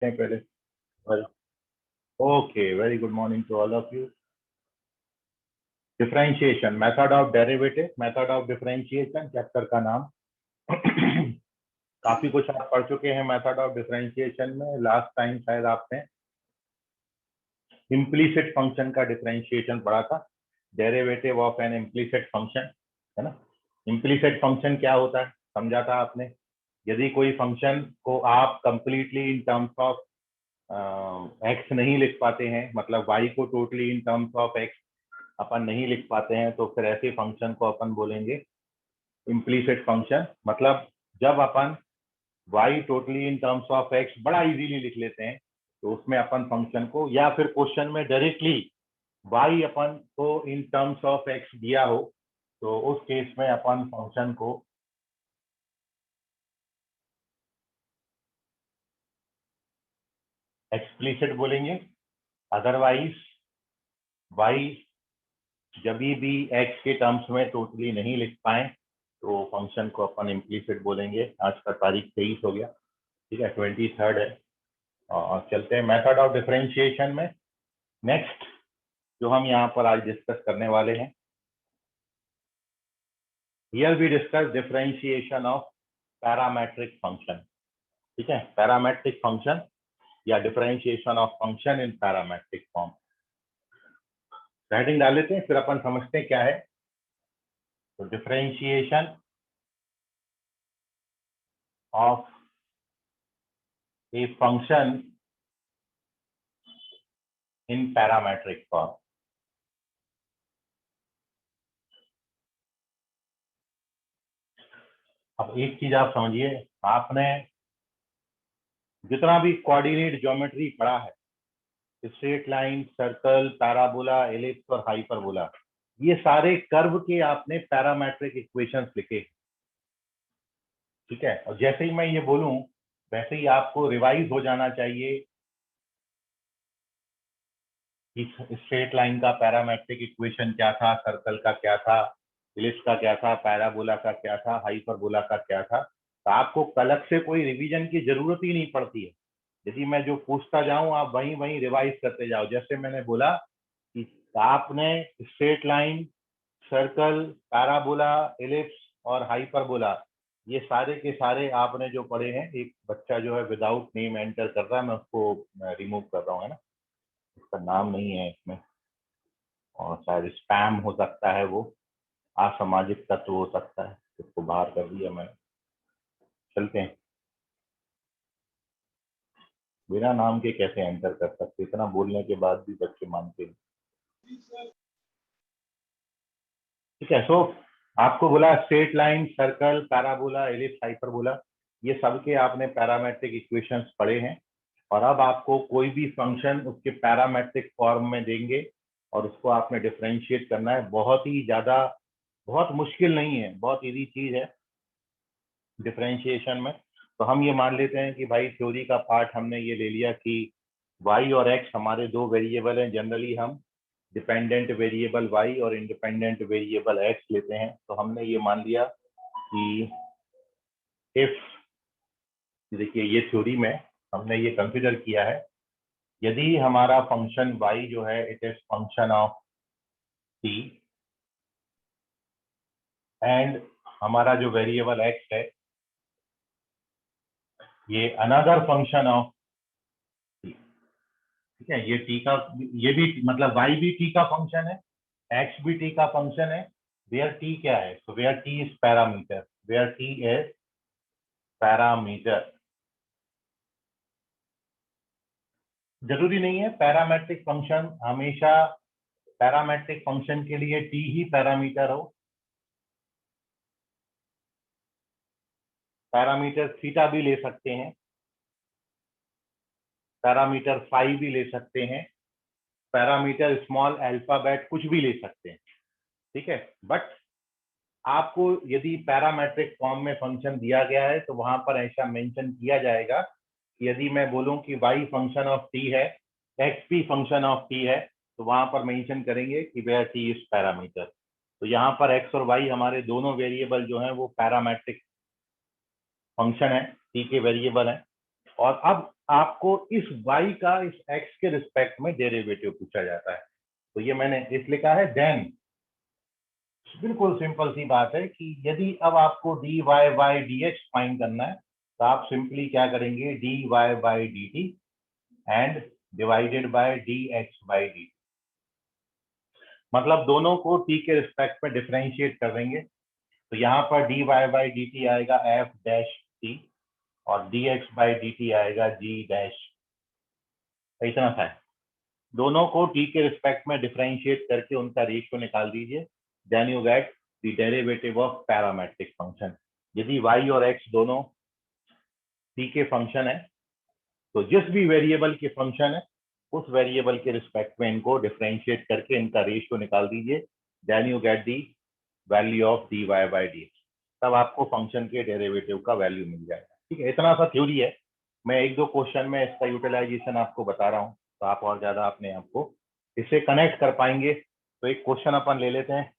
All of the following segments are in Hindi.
समझते हैं पहले। Okay, very good morning to all of you. Differentiation, method of derivative, method of differentiation chapter का नाम। काफी कुछ आप पढ़ चुके हैं मेथड ऑफ डिफरेंशिएशन में। लास्ट टाइम शायद आपने इम्प्लीसिट फंक्शन का डिफरेंशिएशन पढ़ा था, derivative of an implicit function, है ना। इम्प्लीसिट फंक्शन क्या होता है समझा था आपने। यदि कोई फंक्शन को आप completely in terms of X नहीं लिख पाते हैं, मतलब वाई को totally in terms of X अपन नहीं लिख पाते हैं, तो फिर ऐसे फंक्शन को अपन बोलेंगे इम्प्लीसिट फंक्शन। मतलब जब अपन Y totally in terms of X बड़ा इजीली लिख लेते हैं, तो उसमें अपन फंक्शन को, या फिर क्वेश्चन में डायरेक्टली वाई अपन को इन टर्म्स ऑफ एक्स दिया हो, तो उस केस में अपन फंक्शन को एक्सप्लिसिट बोलेंगे। अदरवाइज वाई जब भी एक्स के टर्म्स में टोटली नहीं लिख पाए, तो फंक्शन को अपन इम्प्लीसिट बोलेंगे। आज का तारीख 23 हो गया, ठीक है, 23 है। और चलते हैं मेथड ऑफ डिफरेंशिएशन में। नेक्स्ट जो हम यहाँ पर आज डिस्कस करने वाले हैं, here we discuss differentiation of parametric function. ठीक है, पैरामेट्रिक फंक्शन या differentiation of function in parametric form. Heading डाल लेते हैं, फिर अपन समझते हैं क्या है। तो differentiation of a function in parametric form. अब एक चीज आप समझिए, आपने जितना भी कोऑर्डिनेट ज्योमेट्री पढ़ा है, straight line, circle, parabola, ellipse और हाइपरबोला, ये सारे कर्व के आपने पैरामेट्रिक इक्वेशंस लिखे। ठीक है, और जैसे ही मैं ये बोलूं वैसे ही आपको रिवाइज हो जाना चाहिए कि स्ट्रेट लाइन का पैरामेट्रिक इक्वेशन क्या था, सर्कल का क्या था, एलिप्स का क्या था, पैराबोला का क्या था, हाइपरबोला का क्या था। तो आपको अलग से कोई रिवीजन की जरूरत ही नहीं पड़ती है। यदि मैं जो पूछता जाऊं आप वहीं वहीं रिवाइज करते जाओ। जैसे मैंने बोला कि आपने straight line, circle, parabola, ellipse और हाइपरबोला, ये सारे के सारे आपने जो पढ़े हैं। एक बच्चा जो है विदाउट नेम एंटर कर रहा है, मैं उसको रिमूव कर रहा हूँ, है ना, उसका नाम नहीं है इसमें, और शायद स्पैम हो सकता है, वो असामाजिक तत्व हो सकता है, उसको बाहर कर दिया मैंने। चलते हैं, बिना नाम के कैसे एंटर कर सकते, इतना बोलने के बाद भी बच्चे मानते हैं। ठीक है, सो आपको बोला straight line, circle, parabola, ellipse, hyperbola, ये सब के आपने पैरामेट्रिक इक्वेशंस पढ़े हैं। और अब आपको कोई भी फंक्शन उसके पैरामेट्रिक फॉर्म में देंगे और उसको आपने डिफरेंशिएट करना है। बहुत ही ज्यादा, बहुत मुश्किल नहीं है, बहुत इजी चीज है डिफरेंशिएशन में। तो हम ये मान लेते हैं कि भाई थ्योरी का पार्ट हमने ये ले लिया कि y और x हमारे दो वेरिएबल हैं। जनरली हम डिपेंडेंट वेरिएबल y और इंडिपेंडेंट वेरिएबल x लेते हैं। तो हमने ये मान लिया कि इफ, देखिए ये थ्योरी में हमने ये कंसिडर किया है, यदि हमारा फंक्शन y जो है it is function of t and हमारा जो वेरिएबल x है ये अनदर फंक्शन ऑफ t। ठीक है, ये t का, ये भी मतलब y भी t का फंक्शन है, x भी t का फंक्शन है। वेयर t क्या है, so where t is parameter, where t is parameter। जरूरी नहीं है पैरामेट्रिक फंक्शन हमेशा पैरामेट्रिक फंक्शन के लिए t ही पैरामीटर हो। पैरामीटर थीटा भी ले सकते हैं, पैरामीटर फाई भी ले सकते हैं, पैरामीटर स्मॉल अल्फाबेट कुछ भी ले सकते हैं। ठीक है, बट आपको यदि पैरामेट्रिक फॉर्म में फंक्शन दिया गया है तो वहां पर ऐसा मेंशन किया जाएगा कि यदि मैं बोलूं कि y फंक्शन ऑफ t है, x भी फंक्शन ऑफ t है, तो वहां पर मेंशन करेंगे कि वेयर t इज पैरामीटर। तो यहाँ पर x और y हमारे दोनों वेरिएबल जो हैं वो पैरामेट्रिक फंक्शन है, t के वेरिएबल हैं। और अब आपको इस y का इस x के रिस्पेक्ट में डेरिवेटिव पूछा जाता है। तो ये मैंने इस लिखा है देन, बिल्कुल सिंपल सी बात है कि यदि अब आपको dy बाई dx फाइंड करना है तो आप सिंपली क्या करेंगे, dy by dt and divided by dx by dt, मतलब दोनों को t के रिस्पेक्ट में डिफरेंशिएट कर देंगे। तो यहाँ पर dy बाई dt आएगा f डैश t और dx बाई dt आएगा g डैश। इतना था, दोनों को t के रिस्पेक्ट में डिफरेंशिएट करके उनका रेशियो निकाल दीजिए, then you get the derivative of parametric function. यदि y और x दोनों t के फंक्शन है तो जिस भी वेरिएबल के फंक्शन है उस वेरिएबल के रिस्पेक्ट में इनको डिफरेंशिएट करके इनका रेशियो निकाल दीजिए, then you get the value of dy by dx। तब आपको फंक्शन के डेरिवेटिव का वैल्यू मिल जाएगा। ठीक है, इतना सा थ्योरी है। मैं एक दो क्वेश्चन में इसका यूटिलाइजेशन आपको बता रहा हूँ तो आप और ज्यादा अपने आप को इससे कनेक्ट कर पाएंगे। तो एक क्वेश्चन अपन ले लेते हैं,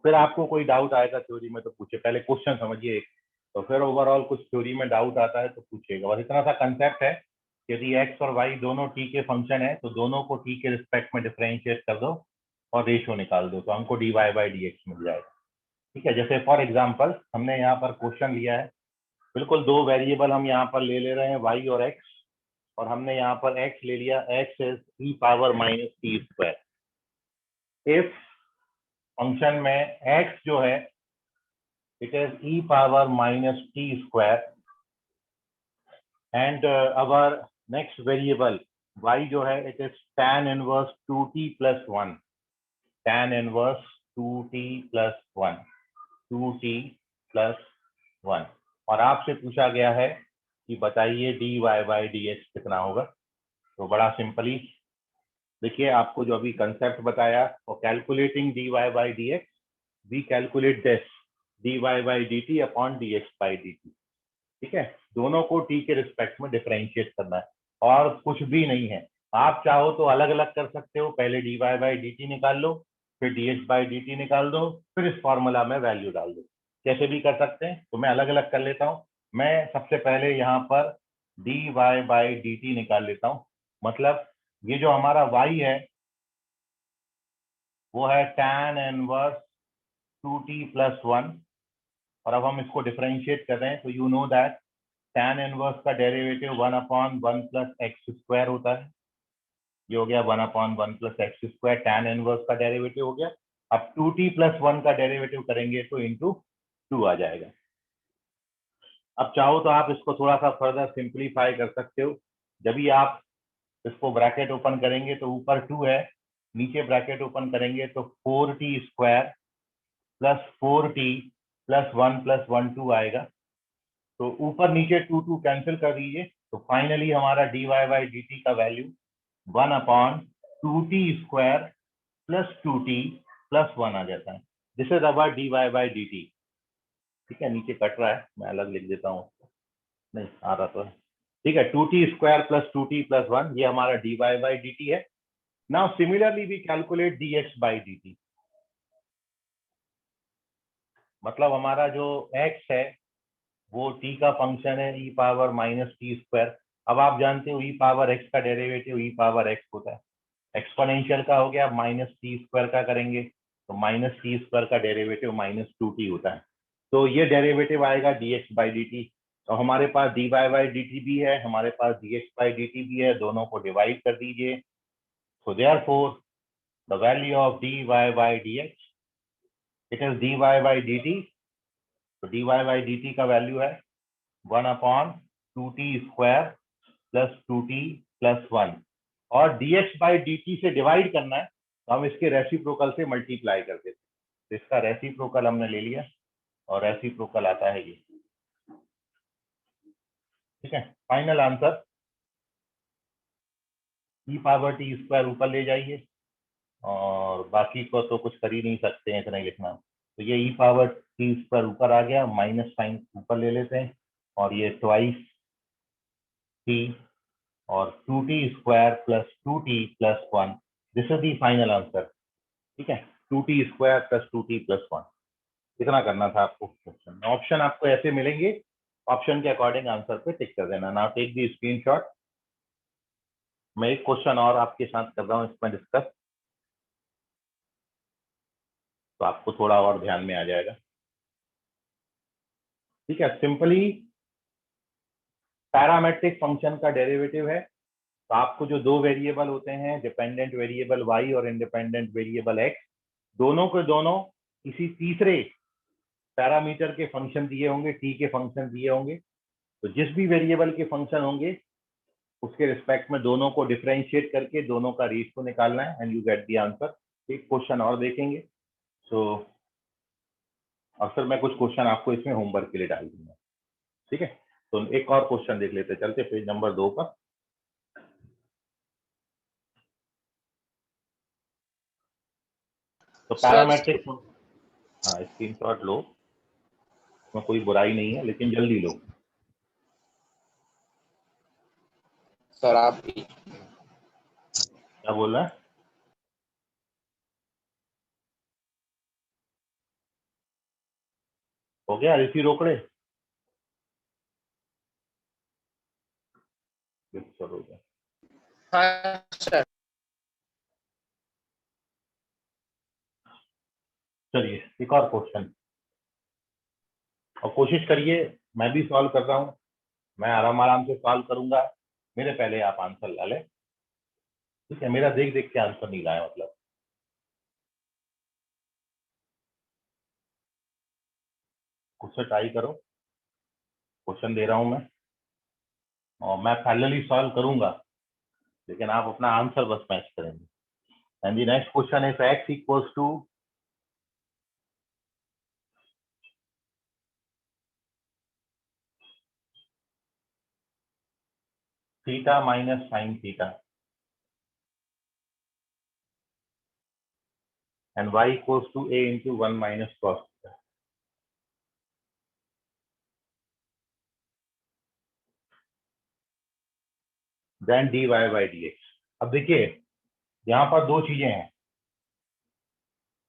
फिर आपको कोई डाउट आएगा थ्योरी में तो पूछे, पहले क्वेश्चन समझिए तो फिर ओवरऑल कुछ थ्योरी में डाउट आता है तो पूछेगा। बस इतना सा कंसेप्ट है, यदि x और y दोनों t के फंक्शन है तो दोनों को t के रिस्पेक्ट में डिफरेंशिएट कर दो और रेशियो निकाल दो तो हमको dy बाई dx मिल जाएगा। ठीक है, जैसे फॉर एग्जांपल हमने यहाँ पर क्वेश्चन लिया है, बिल्कुल दो वेरिएबल हम यहाँ पर ले रहे हैं y और x, और हमने यहाँ पर x ले लिया, x is e power minus T square. If function में x जो है it is e power minus T square and our next variable y जो है it is tan inverse 2t plus 1, tan inverse 2t plus 1, 2t plus 1, और आपसे पूछा गया है कि बताइए dy बाई dx कितना होगा। तो बड़ा सिंपली देखिए, आपको जो अभी कंसेप्ट बताया और calculating dy by dx, we calculate this dy by dt upon dx by dt। ठीक है, दोनों को t के रिस्पेक्ट में डिफरेंशिएट करना है और कुछ भी नहीं है। आप चाहो तो अलग अलग कर सकते हो, पहले dy बाई dt निकाल लो, फिर dx बाई dt निकाल दो, फिर इस फॉर्मूला में वैल्यू डाल दो, कैसे भी कर सकते हैं। तो मैं अलग अलग कर लेता हूँ। मैं सबसे पहले यहाँ पर dy बाई dt निकाल लेता हूँ, मतलब ये जो हमारा y है वो है tan इनवर्स 2t प्लस 1, और अब हम इसको डिफरेंशिएट कर रहे हैं तो you know that tan inverse का derivative 1 upon 1 plus X square होता है। ये हो गया 1 upon 1 plus X square, tan inverse का डेरिवेटिव हो गया। अब 2t प्लस 1 का डेरिवेटिव करेंगे तो इंटू 2 आ जाएगा। अब चाहो तो आप इसको थोड़ा सा फर्दर सिंप्लीफाई कर सकते हो। जब भी आप इसको ब्रैकेट ओपन करेंगे तो ऊपर 2 है, नीचे ब्रैकेट ओपन करेंगे तो 4t square plus 4t plus 1 plus 1 2 आएगा। तो ऊपर नीचे 2 2 कैंसिल कर दीजिए तो फाइनली हमारा dy बाई dt का value 1 upon 2t square plus 2t plus 1 आ जाता है। This is our dy by dt। ठीक है, नीचे कट रहा है, मैं अलग लिख देता हूँ, नहीं आ रहा तो है। ठीक है, 2t square plus 2t plus 1, ये हमारा dy बाई dt है। Now similarly we calculate dx by dt, मतलब हमारा जो x है वो t का फंक्शन है e power minus T square. अब आप जानते हो e पावर x का डेरिवेटिव e पावर x होता है, एक्सपोनेंशियल का हो गया माइनस टी स्क्वायर का करेंगे तो माइनस टी स्क्वायर का डेरिवेटिव माइनस 2t होता है। तो ये डेरिवेटिव आएगा dx बाई dt। तो हमारे पास dy बाई dt भी है, हमारे पास dx बाई dt भी है, दोनों को डिवाइड कर दीजिए। So therefore the value of dy by dx it is dy by dt। तो dy बाई dt का वैल्यू है 1 upon 2t square plus 2t plus 1, और dx बाई dt से डिवाइड करना है तो हम इसके रेसिप्रोकल से मल्टीप्लाई कर देते हैं। तो इसका रेसिप्रोकल हमने ले लिया और रेसिप्रोकल आता है ये। ठीक है, final answer e power T square ऊपर ले जाइए और बाकी को तो कुछ कर ही नहीं सकते हैं, इतना ही लिखना। तो ये e पावर टी स्क्वायर ऊपर आ गया, माइनस साइन ऊपर ले लेते हैं और ये ट्वाइस t और 2t square plus 2t plus 1, this is the final answer. ठीक है, 2t square plus 2t plus 1, इतना करना था आपको। क्वेश्चन ऑप्शन आपको ऐसे मिलेंगे, ऑप्शन के अकॉर्डिंग आंसर पे टिक कर देना। नाउ टेक दी स्क्रीनशॉट मैं एक क्वेश्चन और आपके साथ कर रहा हूँ इसमें डिस्कस, तो आपको थोड़ा और ध्यान में आ जाएगा। ठीक है, सिंपली पैरामेट्रिक फंक्शन का डेरिवेटिव है। तो आपको जो दो वेरिएबल होते हैं, डिपेंडेंट वेरिएबल y और इंडिपेंडेंट वेरिएबल x, दोनों के दोनों किसी तीसरे पैरामीटर के फंक्शन दिए होंगे, t के फंक्शन दिए होंगे। तो जिस भी वेरिएबल के फंक्शन होंगे उसके रिस्पेक्ट में दोनों को डिफरेंशिएट करके दोनों का रेशियो निकालना है and you get the answer. एक क्वेश्चन और देखेंगे तो और फिर मैं कुछ क्वेश्चन आपको इसमें होमवर्क के लिए डाल दूंगा। ठीक है, तो एक और क्वेश्चन देख लेते, चलते पेज नंबर 2 पर। तो पैरामेट्रिक, हाँ स्क्रीनशॉट लो, उसमें कोई बुराई नहीं है लेकिन जल्दी लो। सर आप भी। क्या बोल रहा है? हो गया ऋषि रोकड़े? हो गया। हाँ सर। चलिए एक और क्वेश्चन, और कोशिश करिए, मैं भी सॉल्व कर रहा हूँ, मैं आराम आराम से सॉल्व करूंगा, मेरे पहले आप आंसर ला लें। ठीक है, मेरा देख देख के आंसर नहीं लाए, मतलब खुद से ट्राई करो। क्वेश्चन दे रहा हूं मैं और मैं पैरेलली सॉल्व करूंगा, लेकिन आप अपना आंसर बस मैच करेंगे। And the next question is x equals to theta minus sine theta and y equals to a into 1 minus cos theta. Then dy by dx। अब देखिए यहाँ पर दो चीजें हैं,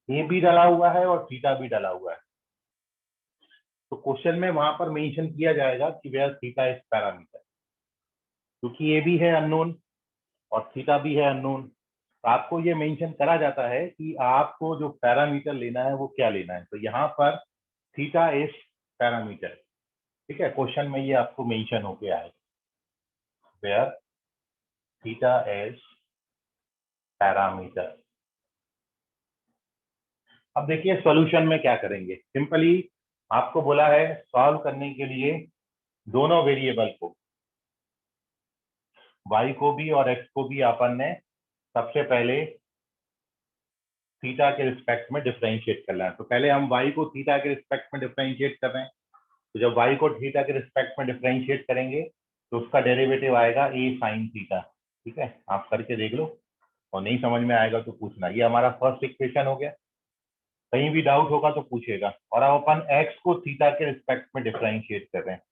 a भी डला हुआ है और थीटा भी डला हुआ है। तो क्वेश्चन में वहां पर मेंशन किया जाएगा कि वेयर थीटा इज पैरामीटर, क्योंकि a भी है अननोन और थीटा भी है अननोन। तो आपको ये मेंशन करा जाता है कि आपको जो पैरामीटर लेना है वो क्या लेना है। तो यहाँ पर थीटा इज पैरामीटर। ठीक है, क्वेश्चन में ये आपको मेंशन होके आएगा, वेयर थीटा इज पैरामीटर। अब देखिए सॉल्यूशन में क्या करेंगे, सिंपली आपको बोला है सॉल्व करने के लिए दोनों वेरिएबल को, y को भी और x को भी अपन ने सबसे पहले थीटा के रिस्पेक्ट में डिफरेंशिएट करना है। तो पहले हम y को थीटा के रिस्पेक्ट में डिफरेंशिएट कर रहे हैं। तो जब y को थीटा के रिस्पेक्ट में डिफरेंशिएट करेंगे तो उसका डेरिवेटिव आएगा a sin थीटा। ठीक है, आप करके देख लो और नहीं समझ में आएगा तो पूछना। ये हमारा फर्स्ट इक्वेशन हो गया, कहीं भी डाउट होगा तो पूछेगा। और अब अपन x को थीटा के रिस्पेक्ट में डिफरेंशिएट कर रहे हैं।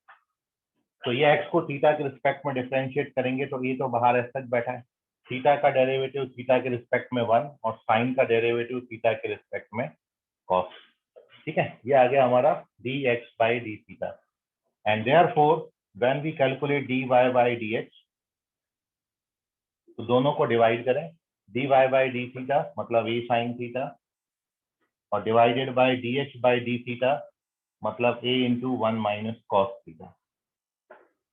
तो ये x को थीटा के रिस्पेक्ट में डिफरेंशिएट करेंगे तो ये तो बाहर ऐसा बैठा है, थीटा का डेरिवेटिव थीटा के रिस्पेक्ट में 1 और साइन का डेरिवेटिव थीटा के रिस्पेक्ट में cos। ठीक है, ये आ गया हमारा dx by d theta. And therefore when we calculate dy by dx, तो दोनों को डिवाइड करें, dy by d थीटा मतलब a sin थीटा और divided by dx by d theta मतलब a into 1 minus cos theta.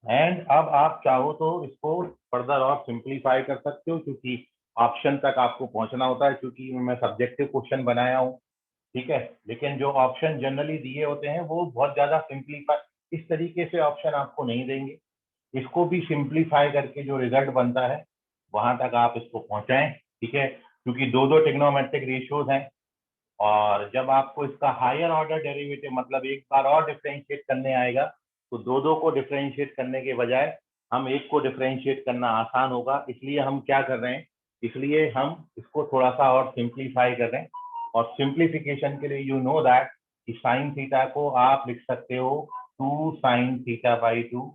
And अब आप चाहो तो इसको फर्दर और सिंप्लीफाई कर सकते हो, क्योंकि ऑप्शन तक आपको पहुंचना होता है, क्योंकि मैं सब्जेक्टिव क्वेश्चन बनाया हूँ। ठीक है, लेकिन जो ऑप्शन जनरली दिए होते हैं वो बहुत ज्यादा सिंप्लीफाई इस तरीके से ऑप्शन आपको नहीं देंगे। इसको भी सिंप्लीफाई करके जो रिजल्ट बनता है वहां तक आप इसको पहुंचाएं। ठीक है, क्योंकि दो दो ट्रिग्नोमेट्रिक रेशियोज हैं और जब आपको इसका हायर ऑर्डर डेरिवेटिव मतलब एक बार और डिफरेंशिएट करने आएगा तो दो दो को डिफरेंशिएट करने के बजाय हम एक को डिफरेंशिएट करना आसान होगा। इसलिए हम क्या कर रहे हैं, इसलिए हम इसको थोड़ा सा और सिंप्लीफाई कर रहे हैं। और सिंप्लीफिकेशन के लिए यू नो दैट कि साइन थीटा को आप लिख सकते हो 2 sin theta by 2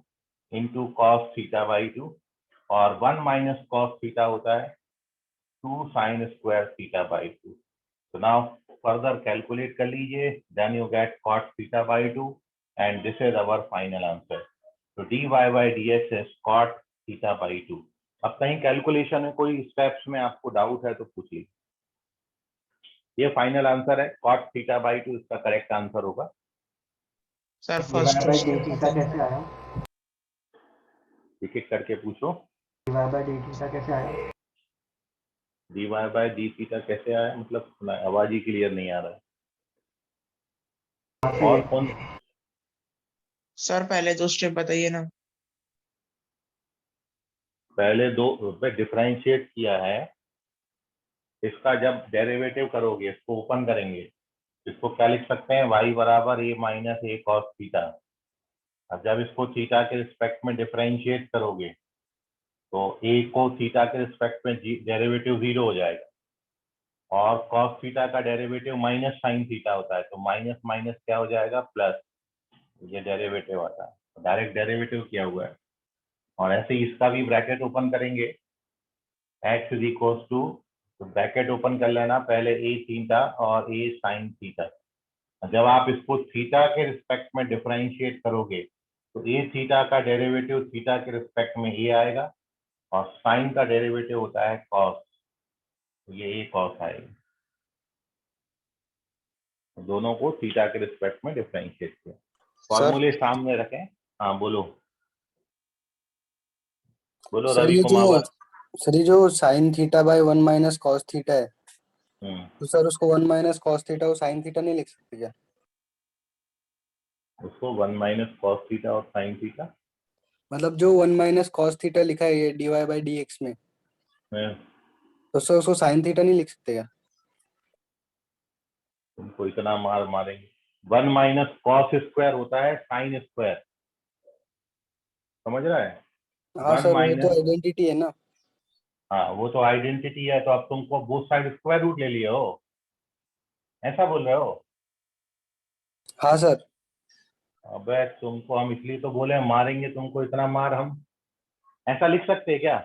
into cos theta by 2 और 1 माइनस कॉस थीटा होता है 2 sin स्क्वायर थीटा बाई 2। तो नाउ फर्दर कैलकुलेट कर लीजिए, then you get cot theta by 2 and this is our final answer. तो dy by dx is cot theta by 2। अब कहीं कैलकुलेशन में कोई स्टेप्स में आपको डाउट है तो पूछ लीजिए। ये फाइनल आंसर है, cot θ/2 इसका करेक्ट आंसर होगा। Sir dy first by d theta कैसे आया? एक एक करके पूछो। dy by d थीटा कैसे आया? dy by d थीटा कैसे आया मतलब आवाज ही क्लियर नहीं आ रहा है। और कौन? सर पहले दो स्टेप बताइए ना। पहले दो पे डिफरेंशिएट किया है, इसका जब डेरिवेटिव करोगे, इसको ओपन करेंगे, इसको क्या लिख सकते हैं, y बराबर a minus a cos theta. अब जब इसको थीटा के रिस्पेक्ट में डिफरेंशिएट करोगे तो a को थीटा के रिस्पेक्ट में डेरिवेटिव 0 हो जाएगा, और cos थीटा का डेरिवेटिव माइनस साइन थीटा होता है, तो माइनस माइनस क्या हो जाएगा, प्लस। ये डेरिवेटिव आता है, तो डायरेक्ट डेरिवेटिव किया हुआ है। और ऐसे ही इसका भी ब्रैकेट ओपन करेंगे, x इज इक्वल टू, तो ब्रैकेट ओपन कर लेना, पहले a थीटा और a साइन थीटा। जब आप इसको थीटा के रिस्पेक्ट में डिफरेंशिएट करोगे तो a थीटा का डेरिवेटिव थीटा के रिस्पेक्ट में a आएगा, और साइन का डेरिवेटिव होता है cos, तो ये a cos आएगा। दोनों को थीटा के रिस्पेक्ट में डिफरेंशिएट किया। फॉर्मूले सामने रखें। हाँ बोलो बोलो सर रवि ये कुमावत। जो sine theta by 1 minus cos theta है, हम्म, तो सर उसको 1 माइनस कॉस थीटा और साइन थीटा नहीं लिख सकते क्या? उसको 1 माइनस कॉस थीटा और साइन थीटा। मतलब जो 1 माइनस कॉस थीटा लिखा है ये dy बाई डी एक्स में, तो सर उसको साइन थीटा नहीं लिख सकते क्या? तुमको इतना मार मारेंगे। 1 माइनस कॉस स्क्वायर होता है साइन स्क्वायर, समझ रहा है। हाँ 1 सर, वो तो माइनस, आइडेंटिटी है ना। हाँ वो तो आइडेंटिटी है, तो अब तुमको बोथ साइड स्क्वायर रूट ले लिए हो, ऐसा बोल रहे हो। हाँ सर। अबे तुमको हम इसलिए तो बोले मारेंगे तुमको, इतना मार हम ऐसा लिख सकते हैं क्या?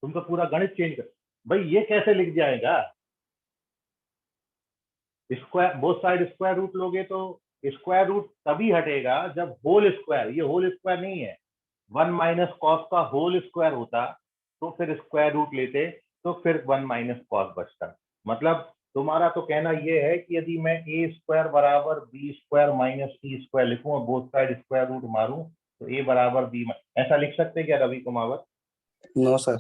तुम तो पूरा गणित चेंज कर, भाई ये कैसे लिख जाएगा, square both side square root लोगे तो स्क्वायर रूट तभी हटेगा जब होल स्क्वायर, ये होल स्क्वायर नहीं है, 1 माइनस कॉस का होल स्क्वायर होता तो फिर स्क्वायर रूट लेते, तो फिर 1 माइनस कॉस बचता। मतलब तुम्हारा तो कहना ये है कि यदि मैं ए स्क्वायर बराबर बी स्क्वायर माइनस सी स्क्वायर लिखूं और बोथ साइड स्क्वायर रूट मारूं तो ए बराबर बी, ऐसा लिख सकते क्या रवि कुमावत? No sir.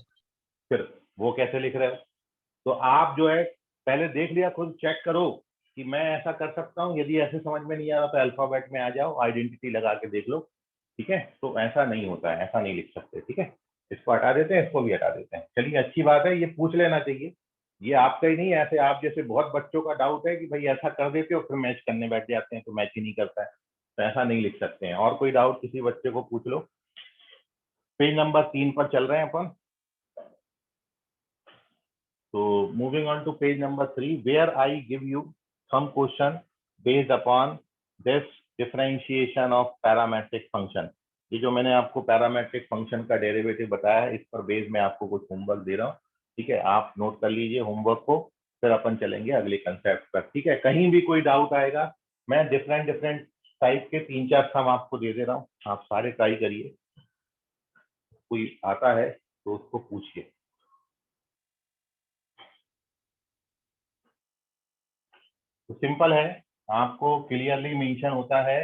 फिर वो कैसे लिख रहे हो? तो आप जो है पहले देख लिया, खुद चेक करो कि मैं ऐसा कर सकता हूँ। यदि ऐसे समझ में नहीं आ रहा तो अल्फाबेट में आ जाओ, आइडेंटिटी लगा के देख लो, ठीक है। तो ऐसा नहीं होता है, ऐसा नहीं लिख सकते, ठीक है। इसको हटा देते हैं, इसको भी हटा देते हैं। चलिए अच्छी बात है, ये पूछ लेना चाहिए, ये आपका ही नहीं है। ऐसे आप जैसे बहुत बच्चों का डाउट है कि भाई ऐसा कर देते हो फिर मैच करने बैठ जाते हैं तो मैच ही नहीं करता है, तो ऐसा नहीं लिख सकते हैं। और कोई डाउट किसी बच्चे को पूछ लो। पेज नंबर 3 पर चल रहे हैं अपन। So moving on to page number 3, where I give you some question based upon this differentiation of parametric function। ये जो मैंने आपको पैरामेट्रिक फंक्शन का डेरिवेटिव बताया है, इस पर बेस में आपको कुछ होमवर्क दे रहा हूँ, ठीक है। आप नोट कर लीजिए होमवर्क को, फिर अपन चलेंगे अगले कंसेप्ट पर, ठीक है। कहीं भी कोई डाउट आएगा, मैं डिफरेंट डिफरेंट टाइप के 3-4 सम आपको दे दे रहा हूँ, आप सारे ट्राई करिए, कोई आता है तो उसको पूछिए। तो सिंपल है, आपको क्लियरली मेंशन होता है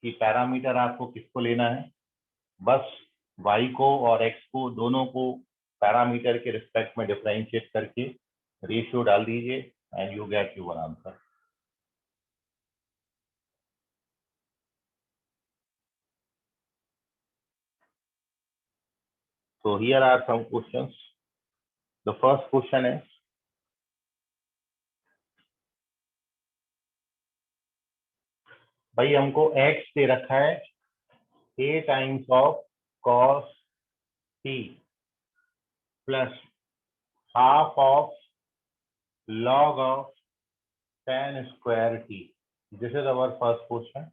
कि पैरामीटर आपको किसको लेना है, बस y को और x को दोनों को पैरामीटर के रिस्पेक्ट में डिफरेंशिएट करके रेशियो डाल दीजिए and you get your answer. So here are some questions. The first question is, भाई हमको x दे रखा है a times of cos t plus half of log of tan square t। This is our first question.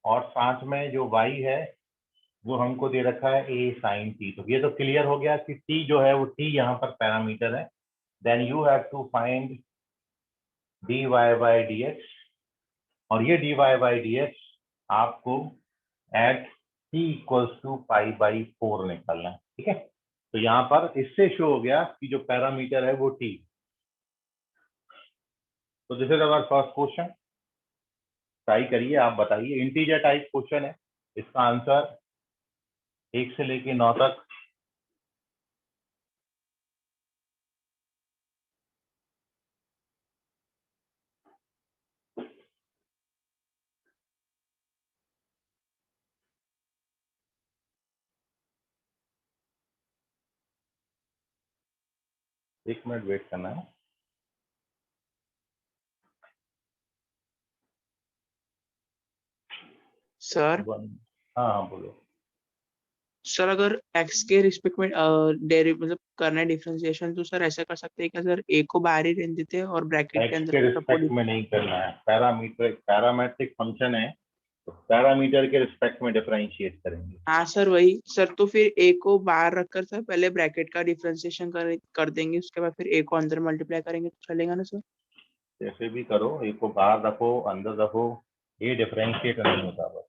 और साथ में जो y है वो हमको दे रखा है a sin t। तो ये तो क्लियर हो गया कि t जो है वो t यहाँ पर पैरामीटर है। Then you have to find dy by dx, और ये dy बाई dx आपको at t equals to pi by 4 निकालना है। ठीक है, तो यहाँ पर इससे शो हो गया कि जो पैरामीटर है वो t। तो this is our first question. Try करिए, आप बताइए। इंटीजर टाइप क्वेश्चन है, इसका आंसर 1 से लेके 9 तक। एक मिनट वेट करना है। सर हाँ बोलो। सर अगर x के रिस्पेक्ट में मतलब करना है डिफरेंशिएशन, तो सर ऐसा कर सकते हैं क्या सर, a को बाहर ही रहने देते हैं और ब्रैकेट के एक्स अंदर के पूरा रिस्पेक्ट में नहीं करना है, पैरामेट्रिक फंक्शन है तो पैरामीटर के रिस्पेक्ट में डिफरेंशिएट करेंगे। हाँ सर वही सर, तो फिर a को बाहर रखकर सर पहले ब्रैकेट का डिफरेंशिएशन कर देंगे, उसके बाद फिर a को अंदर मल्टीप्लाई करेंगे तो चलेगा ना सर? जैसे भी करो, एक को बाहर रखो अंदर रखो, ये डिफरेंशिएट नहीं होता। बस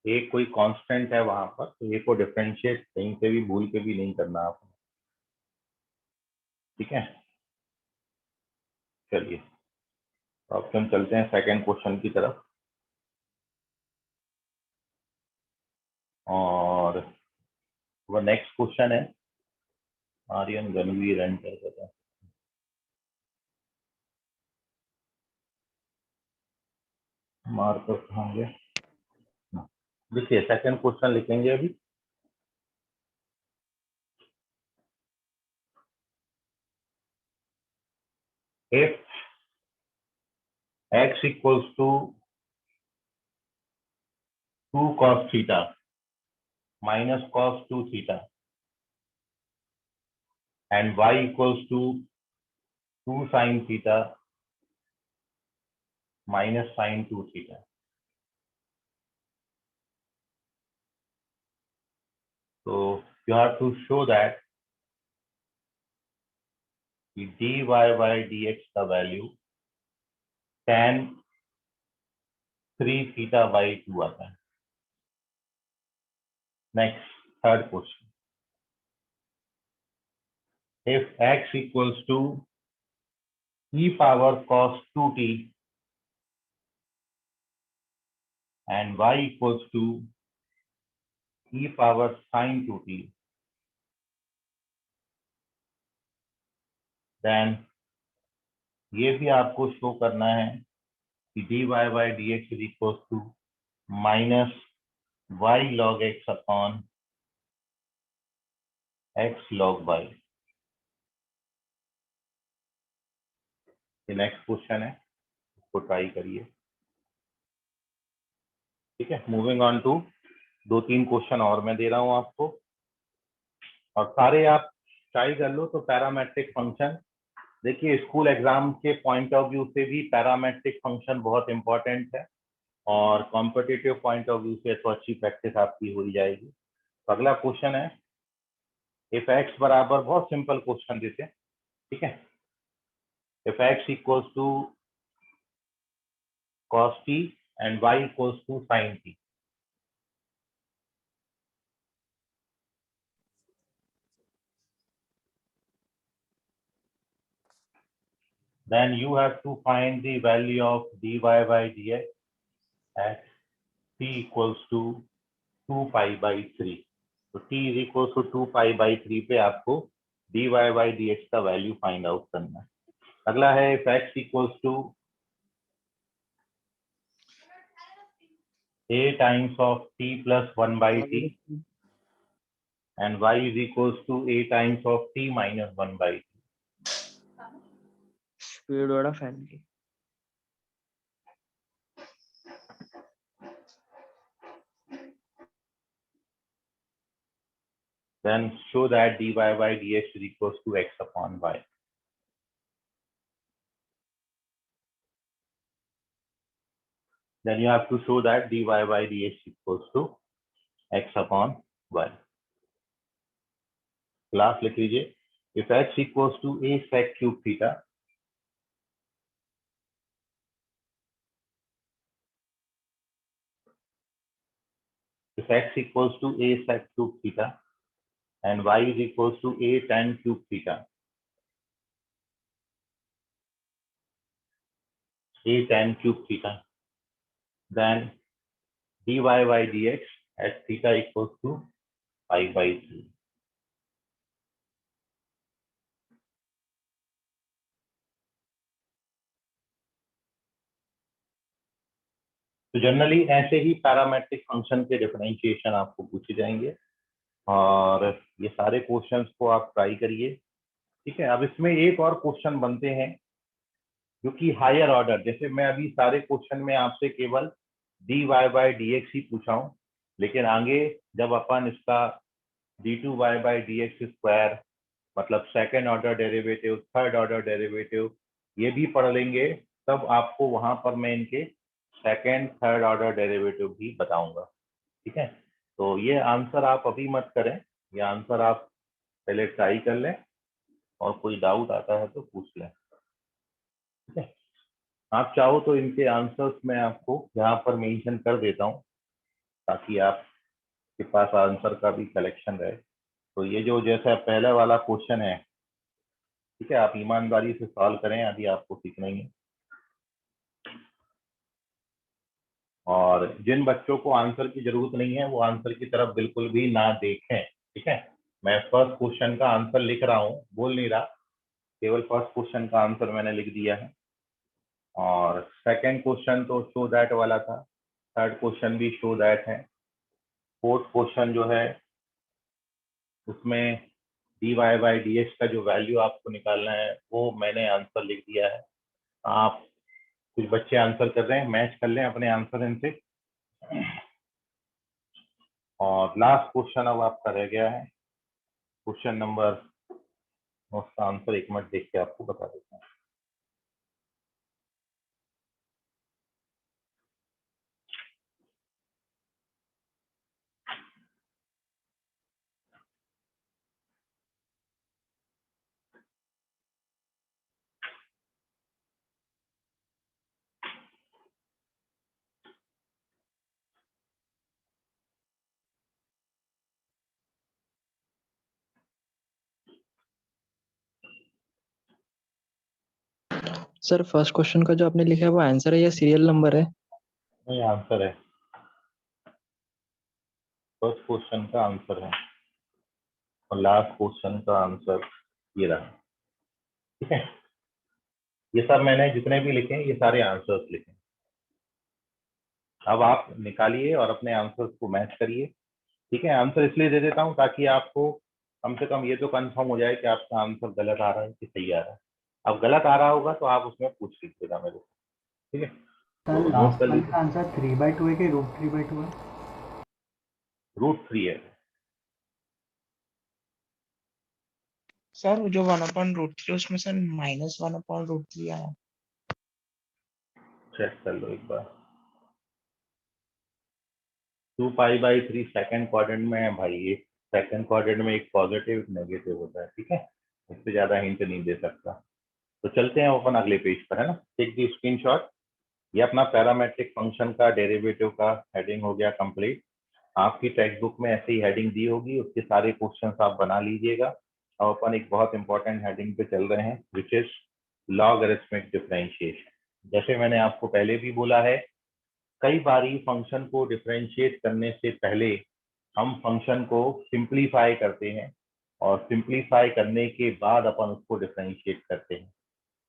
एक कोई कांस्टेंट है वहां पर, तो ये को डिफरेंशिएट कहीं से भी भूल के भी नहीं करना आपने। ठीक है, चलिए अब हम चलते हैं सेकंड क्वेश्चन की तरफ। और वो नेक्स्ट क्वेश्चन है आर्यन गणवीर एंटर करता है। मार्कर कहाँ गए? देखिए सेकंड क्वेश्चन लिखेंगे अभी। if x equals to 2 cos theta minus cos 2 theta and y equals to 2 sin theta minus sin 2 theta, so you have to show that the dy by dx का वैल्यू tan 3 theta by 2 आता है। Next third question, if x equals to e power cos 2t and y equals to e power sin 2t, then ये भी आपको शो करना है कि dy by dx is equals to minus y log x upon x log y। ये नेक्स्ट क्वेश्चन है, इसको ट्राई करिए। ठीक है, मूविंग ऑन टू 2-3 क्वेश्चन और मैं दे रहा हूं आपको, और सारे आप ट्राई कर लो। तो पैरामेट्रिक फंक्शन, देखिए स्कूल एग्जाम के पॉइंट ऑफ व्यू से भी पैरामेट्रिक फंक्शन बहुत इंपॉर्टेंट है, और कॉम्पिटिटिव पॉइंट ऑफ व्यू से तो अच्छी प्रैक्टिस आपकी हो ही जाएगी। तो अगला क्वेश्चन है, इफ एक्स बराबर, बहुत सिंपल क्वेश्चन देते हैं। ठीक है, if x equals to cos t and y equals to sin t, then you have to find the value of dy by dx at t equals to 2 pi by 3। तो t is equals to 2 pi by 3 पे आपको dy by dx का वैल्यू फाइंड आउट करना है। अगला है if x equals to a times of t plus 1 by t and y is equals to a times of t minus 1 by t। Speed वाला फैन की then show that dy by dx is equals to x upon y। Then you have to show that dy by dx equals to x upon y। Class लिख लीजिए, if x equals to a sec cube theta x equals to a sec cube theta and y is equals to a tan cube theta. A tan cube theta. Then dy by dx at theta equals to pi by 3. तो जनरली ऐसे ही पैरामेट्रिक फंक्शन के डिफरेंशिएशन आपको पूछे जाएंगे और ये सारे क्वेश्चंस को आप ट्राई करिए, ठीक है। अब इसमें एक और क्वेश्चन बनते हैं जो कि हायर ऑर्डर, जैसे मैं अभी सारे क्वेश्चन में आपसे केवल dy by dx ही पूछा हूँ, लेकिन आगे जब अपन इसका d2y by dx स्क्वायर मतलब second order derivative, third order derivative ये भी पढ़ लेंगे, तब आपको वहां पर मैं इनके सेकेंड थर्ड ऑर्डर डेरिवेटिव भी बताऊंगा, ठीक है। तो ये आंसर आप अभी मत करें, ये आंसर आप पहले ट्राई कर लें और कोई डाउट आता है तो पूछ लें, ठीक है। आप चाहो तो इनके आंसर्स मैं आपको यहाँ पर मेंशन कर देता हूँ ताकि आपके पास आंसर का भी कलेक्शन रहे। तो ये जो जैसा पहला वाला क्वेश्चन है, ठीक है, आप ईमानदारी से सॉल्व करें, अभी आपको सीखना ही है। और जिन बच्चों को आंसर की जरूरत नहीं है वो आंसर की तरफ बिल्कुल भी ना देखें, ठीक है। मैं फर्स्ट क्वेश्चन का आंसर लिख रहा हूँ, बोल नहीं रहा, केवल फर्स्ट क्वेश्चन का आंसर मैंने लिख दिया है। और सेकंड क्वेश्चन तो शो दैट वाला था, थर्ड क्वेश्चन भी शो दैट है, फोर्थ क्वेश्चन जो है उसमें dy by dx का जो वैल्यू आपको निकालना है वो मैंने आंसर लिख दिया है। आप कुछ बच्चे आंसर कर रहे हैं, मैच कर लें अपने आंसर इनसे। और लास्ट क्वेश्चन अब आपका रह गया है, क्वेश्चन नंबर, उसका आंसर एक मिनट देख के आपको बता देता हूँ। सर फर्स्ट क्वेश्चन का जो आपने लिखा है वो आंसर है या सीरियल नंबर है? नहीं, आंसर है, फर्स्ट क्वेश्चन का आंसर है और लास्ट क्वेश्चन का आंसर ये रहा, ठीक है। ये सब मैंने जितने भी लिखे हैं ये सारे आंसर्स लिखे। अब आप निकालिए और अपने आंसर्स को मैच करिए, ठीक है। आंसर इसलिए दे देता हूँ ताकि आपको कम से कम ये तो कंफर्म हो जाए कि आपका आंसर गलत आ रहा है कि सही आ रहा है। अब गलत आ रहा होगा तो आप उसमें पूछ लीजिएगा मेरे को, ठीक है। सर तो नोट लास्ट कर वाले लीजिए, का आंसर 3/2 है कि √3/2 है? √3 है। सर वो जो 1/√3 उसमें सर -1/√3 आया। चेक कर लो एक बार। 2π/3 सेकंड क्वाड्रेंट में है भाई, ये सेकंड क्वाड्रेंट में एक पॉजिटिव नेगेटिव होता है, ठीक है। इससे ज्यादा हिंट नहीं दे सकता। तो चलते हैं अपन अगले पेज पर, है ना। Take the screenshot. ये अपना पैरामेट्रिक फंक्शन का डेरिवेटिव का हेडिंग हो गया कंप्लीट। आपकी टेक्स्ट बुक में ऐसे ही हेडिंग दी होगी, उसके सारे क्वेश्चंस आप बना लीजिएगा। अब अपन एक बहुत इंपॉर्टेंट हेडिंग पे चल रहे हैं विच इज लॉगरिथमिक डिफरेंशिएशन। जैसे मैंने आपको पहले भी बोला है, कई बारी फंक्शन को डिफरेंशिएट करने से पहले हम फंक्शन को सिंप्लीफाई करते हैं और सिंप्लीफाई करने के बाद अपन उसको डिफरेंशिएट करते हैं,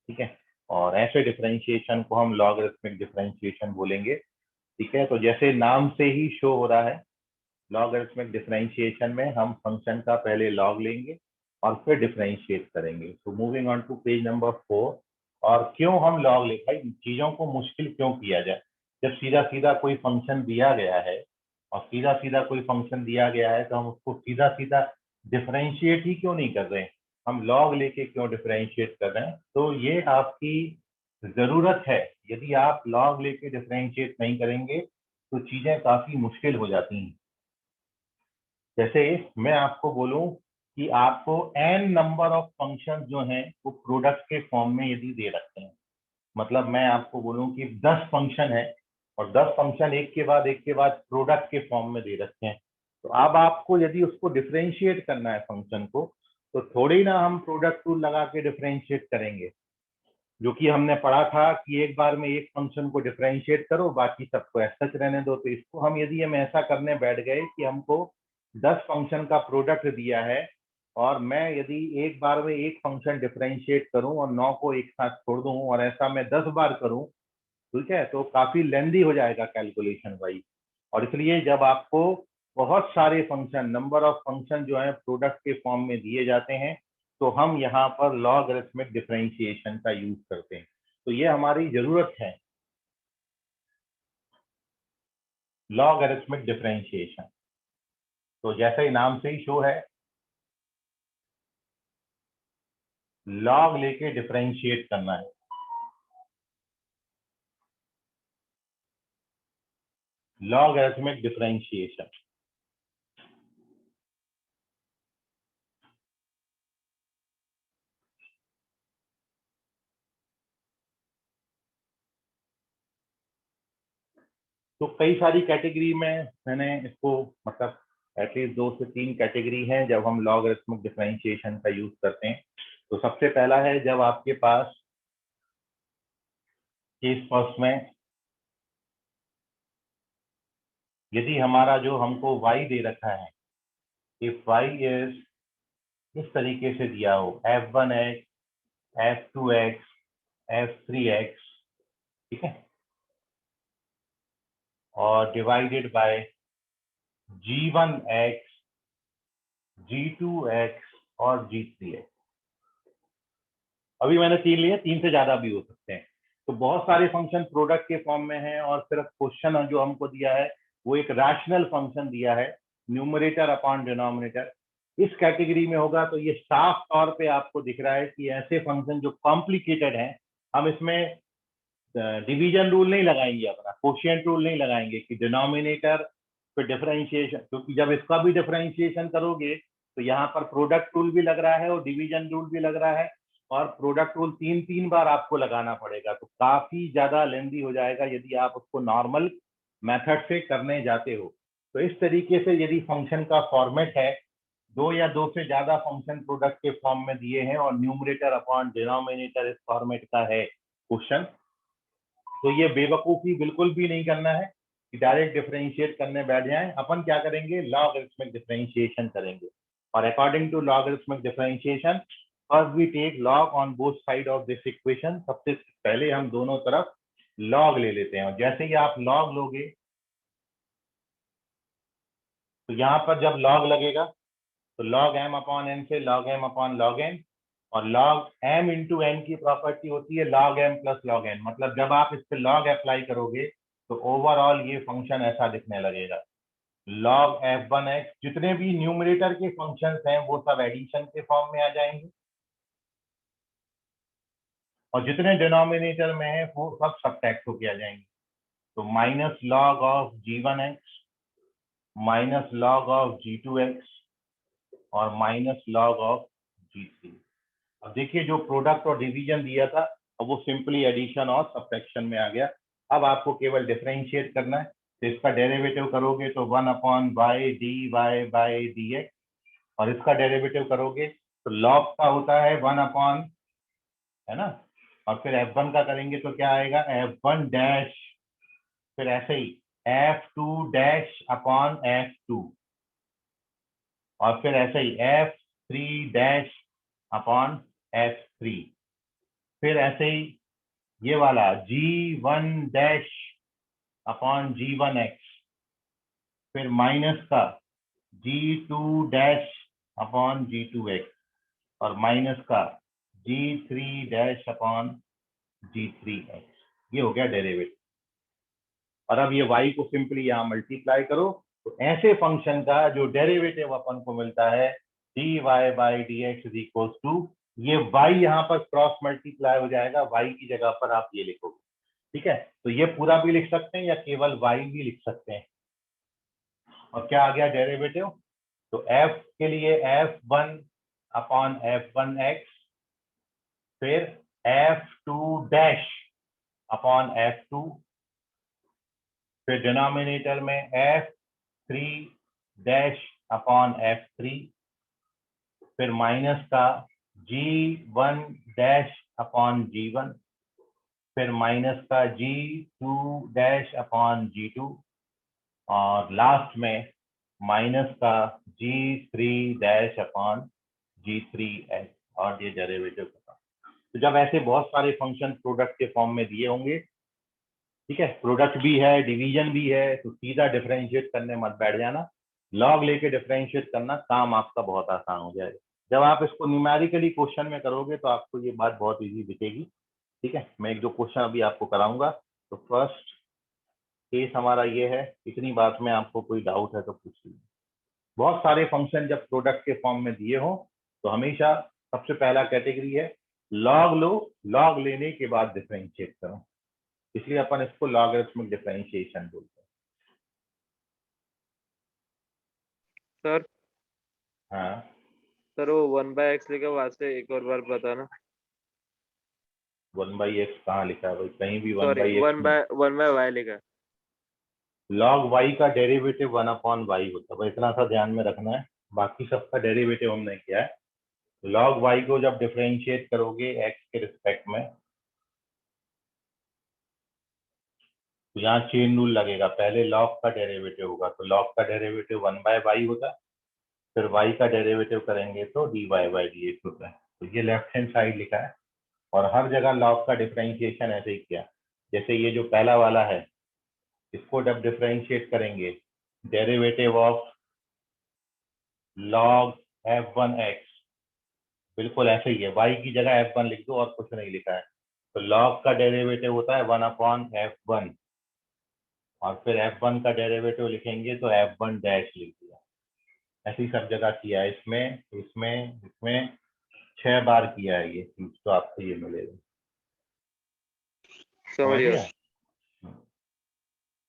ठीक है। और ऐसे डिफरेंशिएशन को हम लॉगरिथमिक डिफरेंशिएशन बोलेंगे, ठीक है। तो जैसे नाम से ही शो हो रहा है, लॉगरिथमिक डिफरेंशिएशन में हम फंक्शन का पहले लॉग लेंगे और फिर डिफरेंशिएट करेंगे। तो moving on to page number 4। और क्यों हम लॉग ले, भाई चीजों को मुश्किल क्यों किया जाए, जब सीधा सीधा कोई फंक्शन दिया गया है और सीधा सीधा कोई फंक्शन दिया गया है तो हम उसको सीधा सीधा डिफरेंशिएट ही क्यों नहीं कर रहे हैं, हम लॉग लेके क्यों डिफरेंशिएट कर रहे हैं। तो ये आपकी जरूरत है, यदि आप लॉग लेके डिफरेंशिएट नहीं करेंगे तो चीजें काफी मुश्किल हो जाती हैं। जैसे मैं आपको बोलूं कि आपको n नंबर ऑफ फंक्शन जो हैं वो प्रोडक्ट के फॉर्म में यदि दे रखते हैं, मतलब मैं आपको बोलूं कि 10 फंक्शन है और 10 फंक्शन एक के बाद प्रोडक्ट के फॉर्म में दे रखे हैं। तो अब आपको यदि उसको डिफरेंशिएट करना है फंक्शन को, तो थोड़ी ना हम प्रोडक्ट टूल लगा के डिफरेंशिएट करेंगे, जो कि हमने पढ़ा था कि एक बार में एक फंक्शन को डिफरेंशिएट करो, बाकी सबको ऐसा रहने दो। तो इसको हम यदि हम ऐसा करने बैठ गए कि हमको 10 फंक्शन का प्रोडक्ट दिया है और मैं यदि एक बार में एक फंक्शन डिफरेंशिएट करूं और 9 को एक साथ छोड़ दूं और ऐसा मैं 10 बार करूं, ठीक है, तो काफी लेंदी हो जाएगा कैलकुलेशन वाइज। और इसलिए जब आपको बहुत सारे फंक्शन, नंबर ऑफ फंक्शन जो है प्रोडक्ट के फॉर्म में दिए जाते हैं, तो हम यहाँ पर लॉगरिथमिक डिफरेंशिएशन का यूज करते हैं। तो ये हमारी जरूरत है, लॉगरिथमिक डिफरेंशिएशन। तो जैसे ही नाम से ही शो है, लॉग लेके डिफरेंशिएट करना है। Logarithmic differentiation. तो कई सारी कैटेगरी में मैंने इसको, मतलब एटलीस्ट 2 से 3 कैटेगरी हैं जब हम लॉगरिथमिक डिफरेंशिएशन का यूज करते हैं। तो सबसे पहला है जब आपके पास केस फर्स्ट में यदि हमारा जो हमको y दे रखा है, इफ y इज इस तरीके से दिया हो, f1x, f2x, f3x, ठीक है, और डिवाइडेड बाय g1x, g2x और g3x। अभी मैंने 3 लिए, 3 से ज्यादा भी हो सकते हैं। तो बहुत सारे फंक्शन प्रोडक्ट के फॉर्म में हैं और सिर्फ क्वेश्चन जो हमको दिया है वो एक रैशनल फंक्शन दिया है, न्यूमरेटर अपॉन डिनोमिनेटर। इस कैटेगरी में होगा तो ये साफ तौर पे आपको दिख रहा है कि ऐसे फंक्शन जो कॉम्प्लिकेटेड हैं, हम इसमें डिवीजन रूल नहीं लगाएंगे, अपना कोशिएंट रूल नहीं लगाएंगे कि डिनोमिनेटर पे डिफरेंशिएशन, क्योंकि जब इसका भी डिफरेंशिएशन करोगे तो यहाँ पर प्रोडक्ट रूल भी लग रहा है और डिवीजन रूल भी लग रहा है, और प्रोडक्ट रूल 3 बार आपको लगाना पड़ेगा। तो काफी ज्यादा लेंदी हो जाएगा यदि आप उसको नॉर्मल मेथड से करने जाते हो। तो इस तरीके से यदि फंक्शन का फॉर्मेट है, 2 या 2 से ज्यादा फंक्शन प्रोडक्ट के फॉर्म में दिए हैं और न्यूमरेटर अपॉन डिनोमिनेटर इस फॉर्मेट का है क्वेश्चन, तो ये बेवकूफी बिल्कुल भी नहीं करना है कि डायरेक्ट डिफरेंशिएट करने बैठ जाएं। अपन क्या करेंगे, लॉगरिथमिक डिफरेंशिएशन करेंगे। और according to logarithmic differentiation, first we take log on both side of this equation. सबसे पहले हम दोनों तरफ लॉग ले लेते हैं, और जैसे ही आप लॉग लोगे तो यहाँ पर जब लॉग लगेगा तो लॉग m अपॉन n से log m upon log n, और लॉग m इंटू n की प्रॉपर्टी होती है log m plus log n। मतलब जब आप इस पे लॉग अप्लाई करोगे तो ओवरऑल ये फंक्शन ऐसा दिखने लगेगा। लॉग f1x, जितने भी न्यूमरेटर के फंक्शंस हैं वो सब एडिशन के फॉर्म में आ जाएंगे, और जितने डिनोमिनेटर में है वो सब सबट्रैक्ट होके आ जाएंगे। तो minus log of g1x, minus log of g2x और माइनस लॉग ऑफ g3। अब देखिए जो प्रोडक्ट और डिवीजन दिया था, अब वो सिंपली एडिशन और सब्ट्रैक्शन में आ गया। अब आपको केवल डिफरेंशिएट करना है, तो इसका डेरिवेटिव करोगे तो 1 upon y dy by dx, और इसका डेरिवेटिव करोगे तो लॉग का होता है 1 अपॉन, है ना, और फिर f1 का करेंगे तो क्या आएगा, f1 डैश, फिर ऐसे ही f2 डैश अपॉन f2, और फिर ऐसे ही f3 डैश अपॉन f3, फिर ऐसे ही ये वाला g1 डैश अपॉन g1x, फिर माइनस का g2 डैश अपॉन g2x, और माइनस का g3 डैश अपॉन g3x। ये हो गया डेरिवेटिव। और अब ये y को सिंपली यहाँ मल्टीप्लाई करो, तो ऐसे फंक्शन का जो डेरिवेटिव अपन को मिलता है dy by dx is equal to, ये y यहाँ पर क्रॉस मल्टीप्लाई हो जाएगा, y की जगह पर आप ये लिखोगे, ठीक है। तो ये पूरा भी लिख सकते हैं या केवल y भी लिख सकते हैं। और क्या आ गया डेरिवेटिव, तो f के लिए f1 अपॉन f1x, फिर f2 डैश अपॉन f2, फिर डिनोमिनेटर में f3 डैश अपॉन f3, फिर माइनस का g1 डैश अपॉन g1, फिर माइनस का g2 डैश अपॉन g2, और लास्ट में माइनस का g3 डैश अपॉन g3h, और ये डेरिवेटिव का। तो जब ऐसे बहुत सारे फंक्शन प्रोडक्ट के फॉर्म में दिए होंगे, ठीक है, प्रोडक्ट भी है, डिवीजन भी है, तो सीधा डिफरेंशिएट करने मत बैठ जाना, लॉग लेके डिफरेंशिएट करना, काम आपका बहुत आसान हो जाएगा। जब आप इसको न्यूमेरिकली क्वेश्चन में करोगे तो आपको ये बात बहुत इजी दिखेगी। ठीक है, मैं एक दो क्वेश्चन अभी आपको कराऊंगा। तो फर्स्ट केस हमारा ये है, इतनी बात में आपको कोई डाउट है तो पूछ लीजिए। बहुत सारे फंक्शन जब प्रोडक्ट के फॉर्म में दिए हो तो हमेशा सबसे पहला कैटेगरी है लॉग लो, लॉग लेने के बाद डिफरेंशिएट करो, इसलिए अपन इसको लॉगरिथमिक डिफरेंशिएशन बोलते हैं। सर हाँ, सर वो 1/x लिखा वहां से एक और बार बताना। 1/x कहाँ लिखा है भाई? कहीं भी सॉरी 1/x 1/y लिखा है। लॉग y का डेरिवेटिव 1/y होता है, इतना सा ध्यान में रखना है, बाकी सबका डेरिवेटिव हमने किया है। लॉग y को जब डिफरेंशिएट करोगे x के रिस्पेक्ट में, तो यहाँ चेन रूल लगेगा, पहले लॉग का डेरिवेटिव होगा, तो लॉग का डेरिवेटिव 1/y होता है, फिर y का डेरिवेटिव करेंगे तो dy/dx होता है। तो ये लेफ्ट हैंड साइड लिखा है, और हर जगह लॉग का डिफरेंशिएशन ऐसे ही किया। जैसे ये जो पहला वाला है, इसको जब डिफरेंशिएट करेंगे, डेरिवेटिव ऑफ log f1x, बिल्कुल ऐसे ही है, y की जगह f1 लिख दो और कुछ नहीं लिखा है। तो log का डेरिवेटिव होता है 1/f1, और फिर f1 का डेरिवेटिव लिखेंगे तो f1 डैश लिख दिया। ऐसी सब जगह किया है, इसमें इसमें इसमें 6 बार किया है ये चीज, तो आपको ये मिलेगा। समझ गया।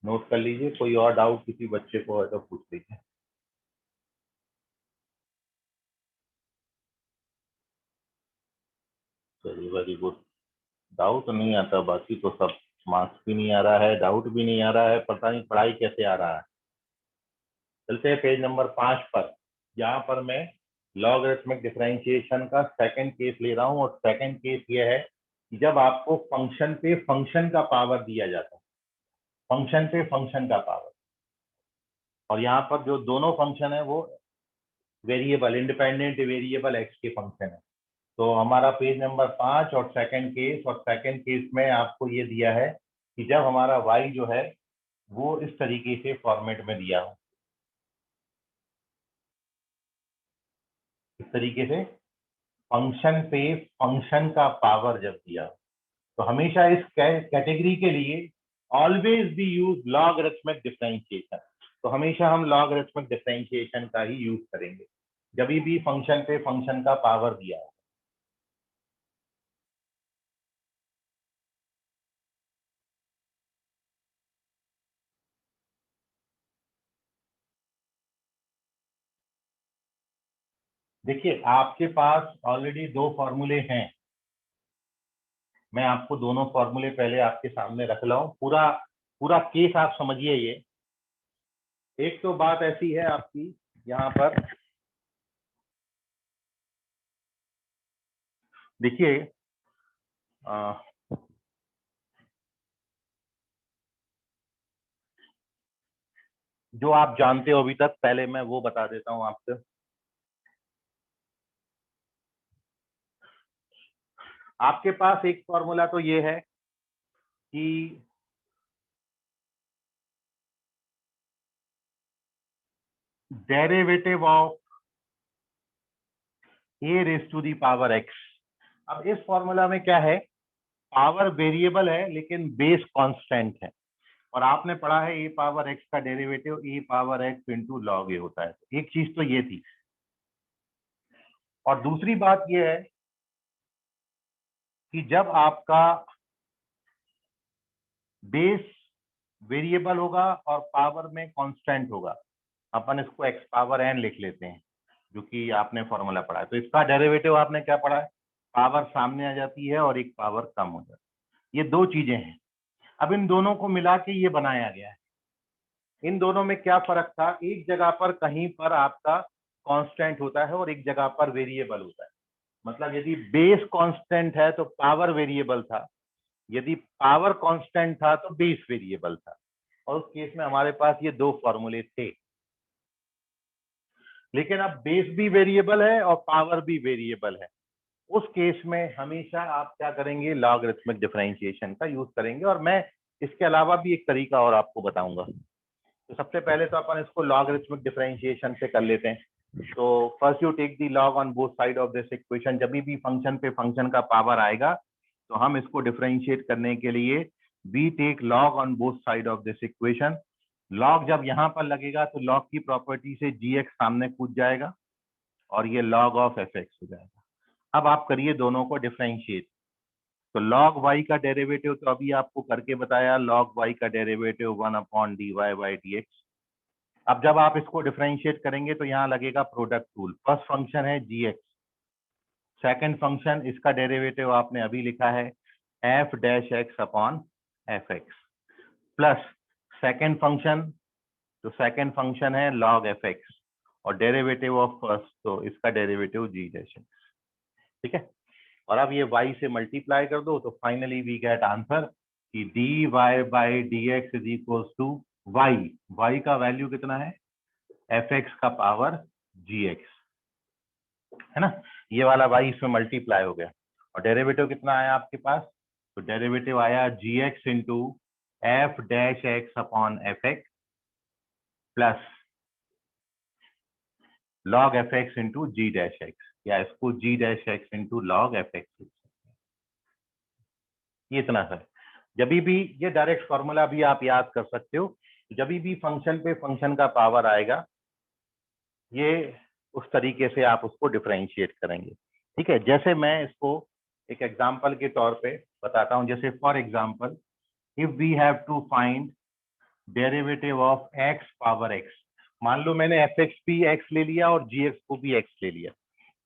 नोट कर लीजिए, कोई और डाउट किसी बच्चे को है तो पूछ लीजिए। चलिए, वेरी गुड। डाउट नहीं आता, बाकी तो सब मार्क्स भी नहीं आ रहा है, डाउट भी नहीं आ रहा है, पता नहीं पढ़ाई कैसे आ रहा है। चलते हैं पेज नंबर 5 पर। यहाँ पर मैं लॉगरिथमिक डिफरेंशिएशन का सेकंड केस ले रहा हूँ, और सेकंड केस ये है कि जब आपको फंक्शन पे फंक्शन का पावर दिया जाता है, फंक्शन पे फंक्शन का पावर, और यहाँ पर जो दोनों फंक्शन है वो वेरिएबल, इंडिपेंडेंट वेरिएबल एक्स के फंक्शन है। तो हमारा पेज नंबर 5 और सेकंड केस, और सेकंड केस में आपको ये दिया है कि जब हमारा y जो है वो इस तरीके से फॉर्मेट में दिया हो, इस तरीके से फंक्शन पे फंक्शन का पावर जब दिया हो, तो हमेशा इस कैटेगरी के लिए always be use logarithmic differentiation. तो हमेशा हम लॉगरिथमिक डिफरेंशिएशन का ही यूज करेंगे जब भी फंक्शन पे फंक्शन का पावर दिया हो। देखिए, आपके पास ऑलरेडी दो फॉर्मूले हैं, मैं आपको दोनों फॉर्मूले पहले आपके सामने रख रहा हूँ, पूरा पूरा केस आप समझिए। ये एक तो बात ऐसी है आपकी, यहाँ पर देखिए, जो आप जानते हो अभी तक, पहले मैं वो बता देता हूँ आपसे। आपके पास एक फॉर्मूला तो ये है कि derivative of a raise to the power x। अब इस फॉर्मूला में क्या है, पावर वेरिएबल है लेकिन बेस कांस्टेंट है, और आपने पढ़ा है a पावर x का derivative a power x into log a होता है। एक चीज तो ये थी, और दूसरी बात ये है कि जब आपका बेस वेरिएबल होगा और पावर में कांस्टेंट होगा, अपन इसको x पावर n लिख लेते हैं, जो कि आपने फॉर्मूला पढ़ा है। तो इसका डेरिवेटिव आपने क्या पढ़ा है, पावर सामने आ जाती है और एक पावर कम हो जाती है। ये दो चीजें हैं, अब इन दोनों को मिला के ये बनाया गया है। इन दोनों में क्या फर्क था, एक जगह पर कहीं पर आपका कांस्टेंट होता है और एक जगह पर वेरिएबल होता है। मतलब यदि बेस कांस्टेंट है तो पावर वेरिएबल था, यदि पावर कांस्टेंट था तो बेस वेरिएबल था, और उस केस में हमारे पास ये दो फॉर्मूले थे। लेकिन अब बेस भी वेरिएबल है और पावर भी वेरिएबल है, उस केस में हमेशा आप क्या करेंगे, लॉगरिथमिक डिफरेंशिएशन का यूज करेंगे। और मैं इसके अलावा भी एक तरीका और आपको बताऊंगा। तो सबसे पहले तो अपन इसको लॉगरिथमिक डिफरेंशिएशन से कर लेते हैं। तो first you take the log on both side of this equation. जब भी फंक्शन पे फंक्शन का पावर आएगा तो हम इसको डिफरेंशिएट करने के लिए we take log on both side of this equation. Log जब यहाँ पर लगेगा तो लॉग की प्रॉपर्टी से gx सामने कूद जाएगा और ये log ऑफ fx हो जाएगा। अब आप करिए दोनों को डिफरेंशिएट। तो log y का डेरिवेटिव तो अभी आपको करके बताया, log y का डेरिवेटिव 1/dy/dx। अब जब आप इसको डिफरेंशिएट करेंगे तो यहाँ लगेगा प्रोडक्ट रूल। फर्स्ट फंक्शन है gx, सेकंड फंक्शन इसका डेरिवेटिव आपने अभी लिखा है f'(x/fx) प्लस सेकंड फंक्शन, तो सेकंड फंक्शन है log fx और डेरिवेटिव ऑफ फर्स्ट, तो इसका डेरिवेटिव g'। ठीक है, और अब ये y से मल्टीप्लाई कर दो तो फाइनली वी गेट आंसर कि dy/dx is equals to y का वैल्यू कितना है, fx का पावर gx, है ना। ये वाला y इसमें मल्टीप्लाई हो गया और डेरिवेटिव कितना आया आपके पास, तो डेरिवेटिव आया gx into f'(x/fx) plus log fx into g'(x), या इसको g'(x) इंटू log fx। ये इतना है। जब भी ये डायरेक्ट फॉर्मूला भी आप याद कर सकते हो, जब भी फंक्शन पे फंक्शन का पावर आएगा ये उस तरीके से आप उसको डिफरेंशिएट करेंगे। ठीक है, जैसे मैं इसको एक एग्जांपल के तौर पे बताता हूं। जैसे for example, if we have to find derivative of x power x, मान लो मैंने fx भी x ले लिया और gx को भी x ले लिया,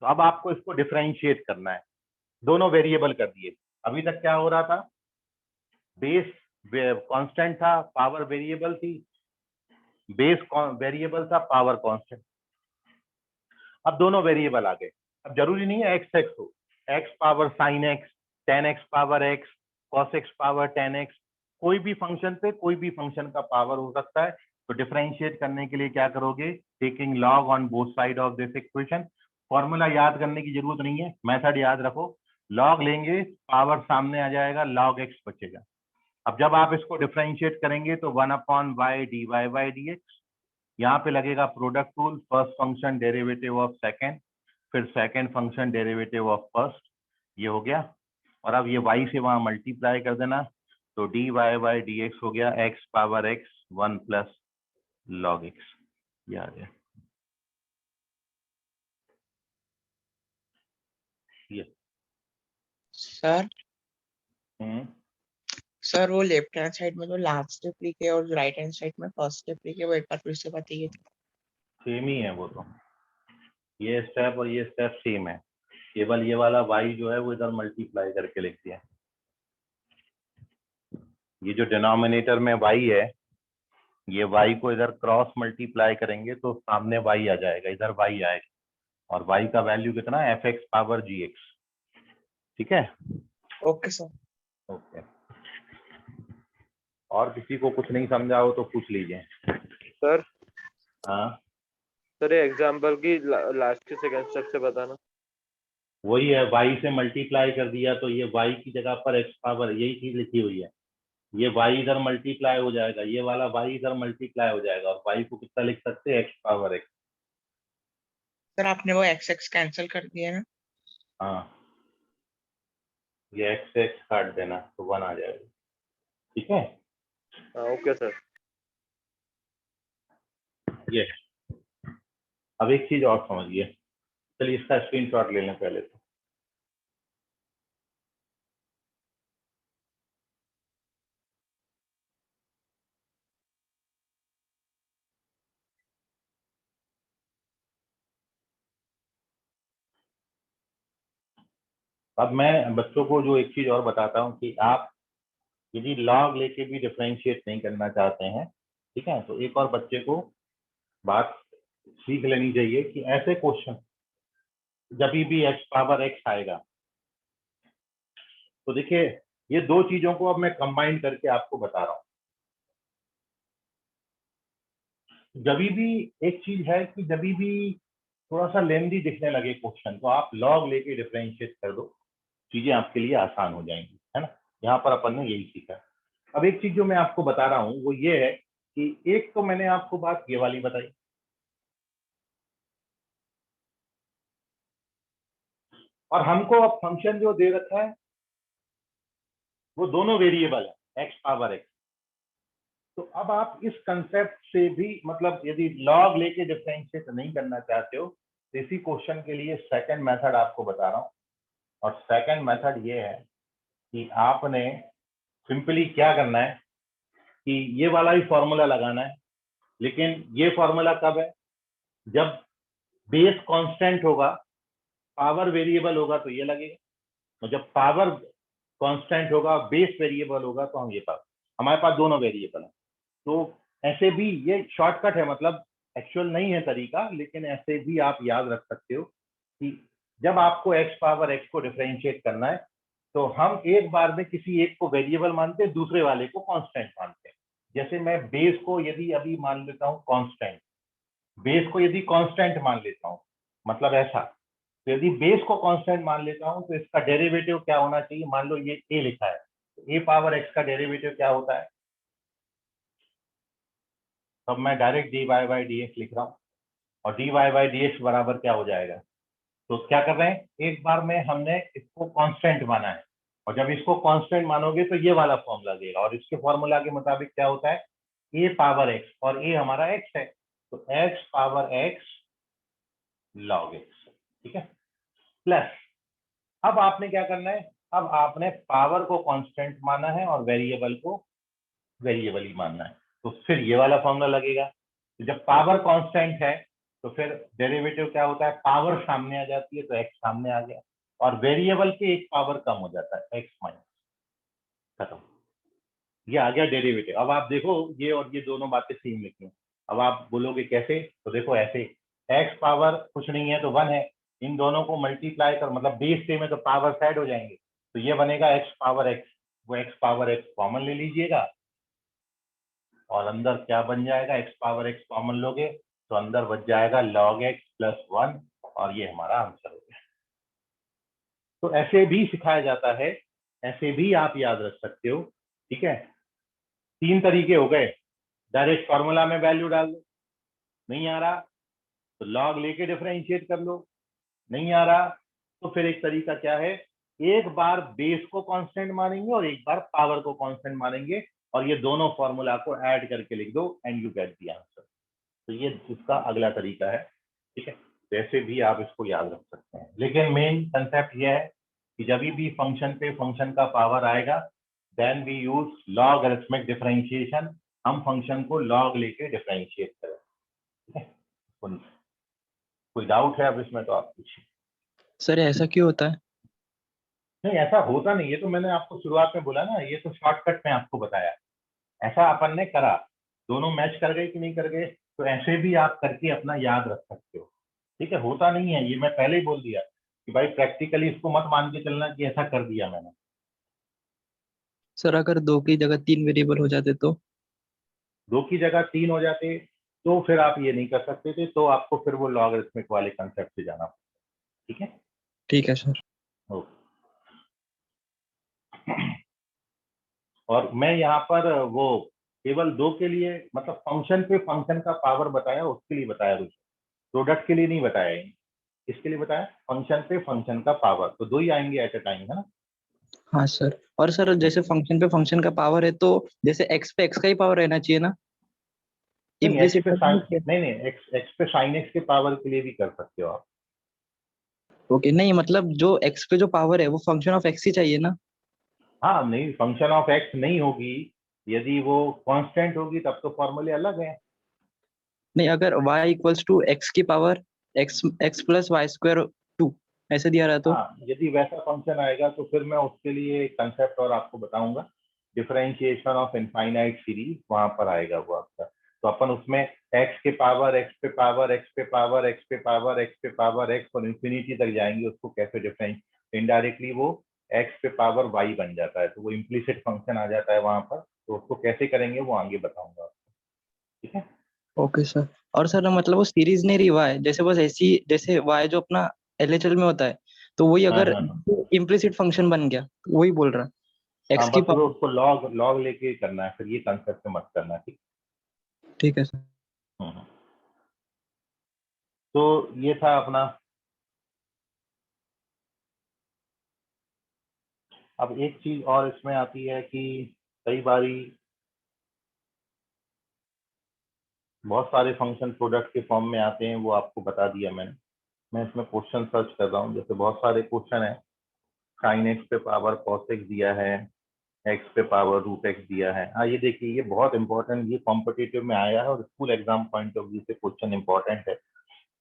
तो अब आपको इसको डिफरेंशिएट करना है। दोनों वेरिएबल कर दिए। अभी तक क्या हो रहा था, बेस कांस्टेंट था, पावर वेरिएबल थी, बेस वेरिएबल था, पावर कांस्टेंट। अब दोनों वेरिएबल आ गए। अब जरूरी नहीं है x हो, x power sine x, tan x power x, cos x power tan x, कोई भी फंक्शन पे कोई भी फंक्शन का पावर हो सकता है। तो डिफरेंशिएट करने के लिए क्या करोगे, taking log on both side of this equation. Formula याद करने की जरूरत नहीं है, मेथड याद रखो। लॉग लेंगे, पावर सामने आ जाएगा, log x बचेगा। अब जब आप इसको डिफरेंशिएट करेंगे तो 1/dy/dx, यहाँ पे लगेगा product rule, first function derivative of second, फिर second function derivative of first, ये हो गया। और अब ये y से वहां मल्टीप्लाई कर देना, तो dy/dx हो गया x power x 1 plus log x, ये आ गया। ये सर वो लेफ्ट हैंड साइड में जो लास्ट स्टेप लिखे और राइट हैंड साइड में फर्स्ट स्टेप लिखे, वो एक बार फिर से बताइए। सेम ही है वो तो, ये स्टेप और ये स्टेप सेम है, केवल ये वाला y जो है वो इधर मल्टीप्लाई करके लिख दिया। ये जो डिनोमिनेटर में y है, ये y को इधर क्रॉस मल्टीप्लाई करेंगे तो सामने y आ जाएगा, इधर y आएगा, और y का वैल्यू कितना है, fx पावर gx। ठीक है, ओके सर। ओके। और किसी को कुछ नहीं समझा हो तो पूछ लीजिए। सर हाँ सर, ये एग्जांपल की लास्ट के सेकंड स्टेप से बताना। वही है, y से मल्टीप्लाई कर दिया तो ये y की जगह पर x पावर, यही चीज लिखी हुई है। ये y इधर मल्टीप्लाई हो जाएगा, ये वाला y इधर मल्टीप्लाई हो जाएगा, और y को कितना लिख सकते हैं, x पावर x। सर आपने वो x x कैंसिल कर दिया ना। हाँ, ये x x काट देना तो 1 आ जाएगा। ठीक है, हाँ ओके सर। ये अब एक चीज और समझिए, चलिए इसका स्क्रीनशॉट ले लें पहले तो। अब मैं बच्चों को जो एक चीज और बताता हूँ कि आप यदि लॉग लेके भी डिफरेंशिएट नहीं करना चाहते हैं ठीक है, तो एक और बच्चे को बात सीख लेनी चाहिए कि ऐसे क्वेश्चन जब भी x पावर x आएगा, तो देखिए ये दो चीजों को अब मैं कंबाइन करके आपको बता रहा हूं। जब भी एक चीज है कि जब भी थोड़ा सा लेंदी दिखने लगे क्वेश्चन, तो आप लॉग लेके डिफरेंशिएट कर दो, चीजें आपके लिए आसान हो जाएंगी, है ना। यहाँ पर अपन ने यही सीखा। अब एक चीज जो मैं आपको बता रहा हूँ वो ये है कि एक तो मैंने आपको बात ये वाली बताई, और हमको अब फंक्शन जो दे रखा है वो दोनों वेरिएबल है, x पावर x। तो अब आप इस कंसेप्ट से भी, मतलब यदि लॉग लेके डिफरेंशिएट नहीं करना चाहते हो, तो इसी क्वेश्चन के लिए सेकंड मेथड आपको बता रहा हूँ। और सेकंड मेथड ये है कि आपने सिंपली क्या करना है कि ये वाला ही फॉर्मूला लगाना है, लेकिन ये फॉर्मूला कब है, जब बेस कांस्टेंट होगा, पावर वेरिएबल होगा तो ये लगेगा, और जब पावर कांस्टेंट होगा, बेस वेरिएबल होगा, तो हम ये पास, हमारे पास दोनों वेरिएबल है। तो ऐसे भी ये शॉर्टकट है, मतलब एक्चुअल नहीं है तरीका, लेकिन ऐसे भी आप याद रख सकते हो कि जब आपको x पावर x को डिफरेंशिएट करना है, तो हम एक बार में किसी एक को वेरिएबल मानते हैं, दूसरे वाले को कांस्टेंट मानते हैं। जैसे मैं बेस को यदि अभी मान लेता हूँ कांस्टेंट, बेस को यदि कांस्टेंट मान लेता हूँ, मतलब ऐसा, तो यदि बेस को कांस्टेंट मान लेता हूँ तो इसका डेरिवेटिव क्या होना चाहिए, मान लो ये a लिखा है, तो a पावर x का डेरिवेटिव क्या होता है, तब मैं डायरेक्ट dy बाई dx लिख रहा हूँ, और dy बाई dx बराबर क्या हो जाएगा। तो क्या कर रहे हैं, एक बार में हमने इसको कांस्टेंट माना है, और जब इसको कांस्टेंट मानोगे तो ये वाला फॉर्मूला देगा, और इसके फॉर्मूला के मुताबिक क्या होता है, a पावर x, और a हमारा x है, तो x power x log x, ठीक है। प्लस अब आपने क्या करना है, अब आपने पावर को कांस्टेंट माना है और वेरिएबल को वेरिएबल ही मानना है, तो फिर ये वाला फॉर्मूला लगेगा। तो जब पावर कांस्टेंट है तो फिर डेरिवेटिव क्या होता है, पावर सामने आ जाती है, तो x सामने आ गया, और वेरिएबल के एक पावर कम हो जाता है, x माइनस, खत्म, ये आ गया डेरिवेटिव। अब आप देखो ये और ये दोनों बातें सेम लिखी हैं। अब आप बोलोगे कैसे, तो देखो ऐसे, x पावर कुछ नहीं है तो 1 है, इन दोनों को मल्टीप्लाई कर, मतलब बेस से में तो पावर साइड हो जाएंगे, तो ये बनेगा x पावर x, वो x पावर x कॉमन ले लीजिएगा, और अंदर क्या बन जाएगा, x पावर x कॉमन लोगे तो अंदर बच जाएगा log x प्लस 1, और ये हमारा आंसर हो गया। तो ऐसे भी सिखाया जाता है, ऐसे भी आप याद रख सकते हो, ठीक है। 3 तरीके हो गए, डायरेक्ट फॉर्मूला में वैल्यू डाल दो, नहीं आ रहा तो लॉग लेके डिफरेंशिएट कर लो, नहीं आ रहा तो फिर एक तरीका क्या है, एक बार बेस को कांस्टेंट मानेंगे और एक बार पावर को कांस्टेंट मानेंगे, और ये दोनों फॉर्मूला को ऐड करके लिख दो and you get the answer. तो ये इसका अगला तरीका है, ठीक है। वैसे भी आप इसको याद रख सकते हैं, लेकिन मेन कंसेप्ट ये है कि जब भी फंक्शन पे फंक्शन का पावर आएगा, then we use logarithmic differentiation, हम फंक्शन को लॉग लेके डिफरेंशिएट करें, ठीक है। कोई डाउट है अब इसमें तो आप पूछिए। सर ऐसा क्यों होता है? नहीं ऐसा होता नहीं, ये तो मैंने आपको शुरुआत में बोला ना, ये तो शॉर्टकट में आपको बताया, ऐसा अपन ने करा, दोनों मैच कर गए कि नहीं कर गए, तो ऐसे भी आप करके अपना याद रख सकते हो, ठीक है। होता नहीं है, ये मैं पहले ही बोल दिया कि भाई प्रैक्टिकली इसको मत मान के चलना कि ऐसा कर दिया मैंने। सर अगर 2 की जगह 3 वेरिएबल हो जाते तो? 2 की जगह 3 हो जाते तो फिर आप ये नहीं कर सकते थे, तो आपको फिर वो लॉगरिथमिक वाले कंसेप्ट से जाना पड़ता, ठीक है। ठीक है सर। ओके। और मैं यहाँ पर वो केवल 2 के लिए, मतलब फंक्शन पे फंक्शन का पावर बताया, उसके लिए बताया, प्रोडक्ट के लिए नहीं बताया, इसके लिए बताया फंक्शन पे फंक्शन का पावर, तो 2 ही आएंगे एट अ टाइम, है ना। हाँ सर, और सर जैसे फंक्शन पे फंक्शन का पावर है तो जैसे x पे x का ही पावर रहना चाहिए ना? नहीं एक्स पे साइन, Implicit- नहीं एक्स पे साइन एक्स के पावर के लिए भी कर सकते हो आप। ओके, नहीं मतलब जो x पे जो पावर है वो फंक्शन ऑफ x ही चाहिए ना? हाँ नहीं, फंक्शन ऑफ एक्स नहीं होगी, यदि वो कांस्टेंट होगी तब तो फॉर्मूले अलग है। नहीं, अगर y इक्वल्स टू x की power x plus y square 2 ऐसे दिया रहा तो? हाँ यदि वैसा फंक्शन आएगा तो फिर मैं उसके लिए कंसेप्ट और आपको बताऊंगा, डिफरेंशिएशन ऑफ इनफाइनाइट सीरीज, वहां पर आएगा वो आपका। तो अपन उसमें x के पावर x पे पावर x पे पावर x पे पावर x पे पावर x और इंफिनिटी तक जाएंगे, उसको कैसे डिफरेंस इनडायरेक्टली वो x पे पावर y बन जाता है, तो वो इम्प्लीसिट फंक्शन आ जाता है वहां पर। तो उसको कैसे करेंगे वो आगे बताऊंगा आपको, ठीक है। Okay sir. और सर मतलब वो सीरीज नहीं रही y, जैसे बस ऐसी जैसे y जो अपना एलएचएल में होता है, तो वही हाँ अगर हाँ हाँ इम्प्लिसिट फंक्शन बन गया, तो वही बोल रहा हाँ, x की बस वो पावर। उसको लॉग लॉग लेके करना है, फिर ये कंसेप्ट मत करना, ठीक। ठीक है सर। हम्म। तो ये था अपना। अब एक चीज और इसमें आती है कि कई बारी बहुत सारे फंक्शन प्रोडक्ट के फॉर्म में आते हैं, वो आपको बता दिया मैंने। मैं इसमें क्वेश्चन सर्च कर रहा हूँ, जैसे बहुत सारे क्वेश्चन है। साइन एक्स पे पावर कॉस एक्स दिया है, एक्स पे पावर रूट एक्स दिया है। हाँ ये देखिए, ये बहुत इंपॉर्टेंट, ये कॉम्पिटिटिव में आया है और school exam point of view से क्वेश्चन इंपॉर्टेंट है,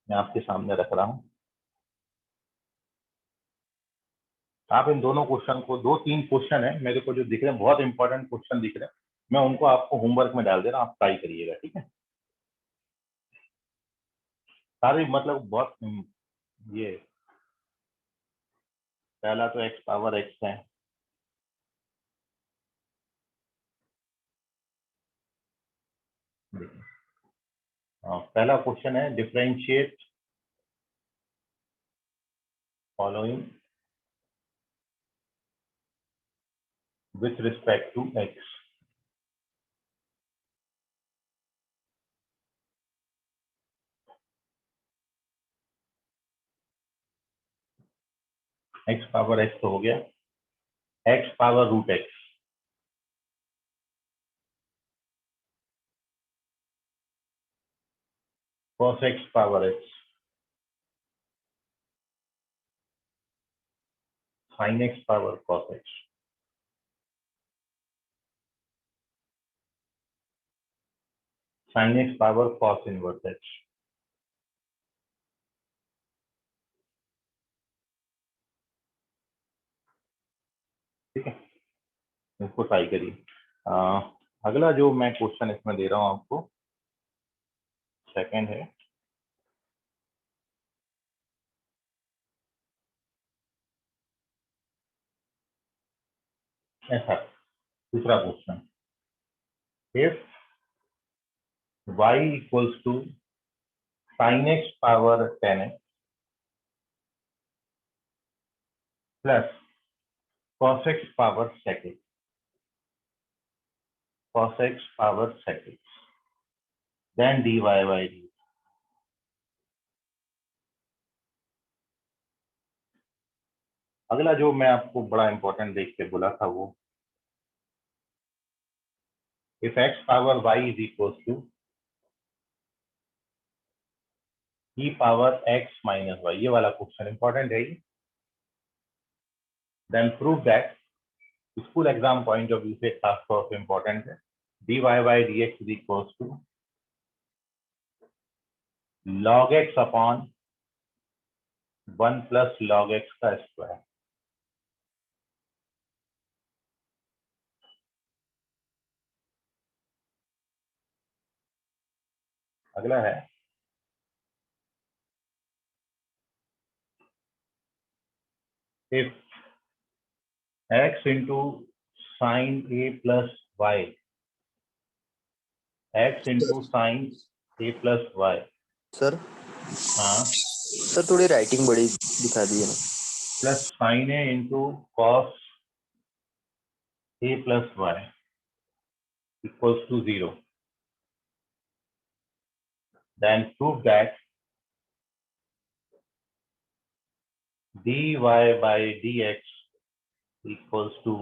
मैं आपके सामने रख रहा हूँ। आप इन दोनों क्वेश्चन को, 2-3 क्वेश्चन है मेरे को जो दिख रहे हैं, बहुत इंपॉर्टेंट क्वेश्चन दिख रहे हैं, मैं उनको आपको होमवर्क में डाल दे रहा हूँ, आप ट्राई करिएगा, ठीक है। सारे मतलब बहुत ये पहला तो एक्स पावर एक्स है। देखिए, पहला क्वेश्चन है differentiate following with respect to x. X power x तो हो गया, x power root x, cos x power x, sin x power cos x, sin x power cos inverse x. ठीक है, इसको ट्राई करिए। अगला जो मैं क्वेश्चन इसमें दे रहा हूँ आपको, सेकंड है, ऐसा दूसरा question, if y equals to sin x power 10x plus cos x power sec x, cos x power sec x, then dy by dy। अगला जो मैं आपको बड़ा इंपॉर्टेंट देख के बोला था वो, if x power y is equals to e power x minus y, ये वाला क्वेश्चन इंपॉर्टेंट है ये। Then prove that, school exam point of view से खास तौर से इंपॉर्टेंट है, dy by dx is equals to log x upon 1 plus log x का स्क्वायर। अगला है if x into sine a plus y, x into sine a plus y. Sir हाँ, सर थोड़ी राइटिंग बड़ी दिखा दी है ना। Plus sine a into cos a plus y equals to 0। Then prove that dy by dx equals to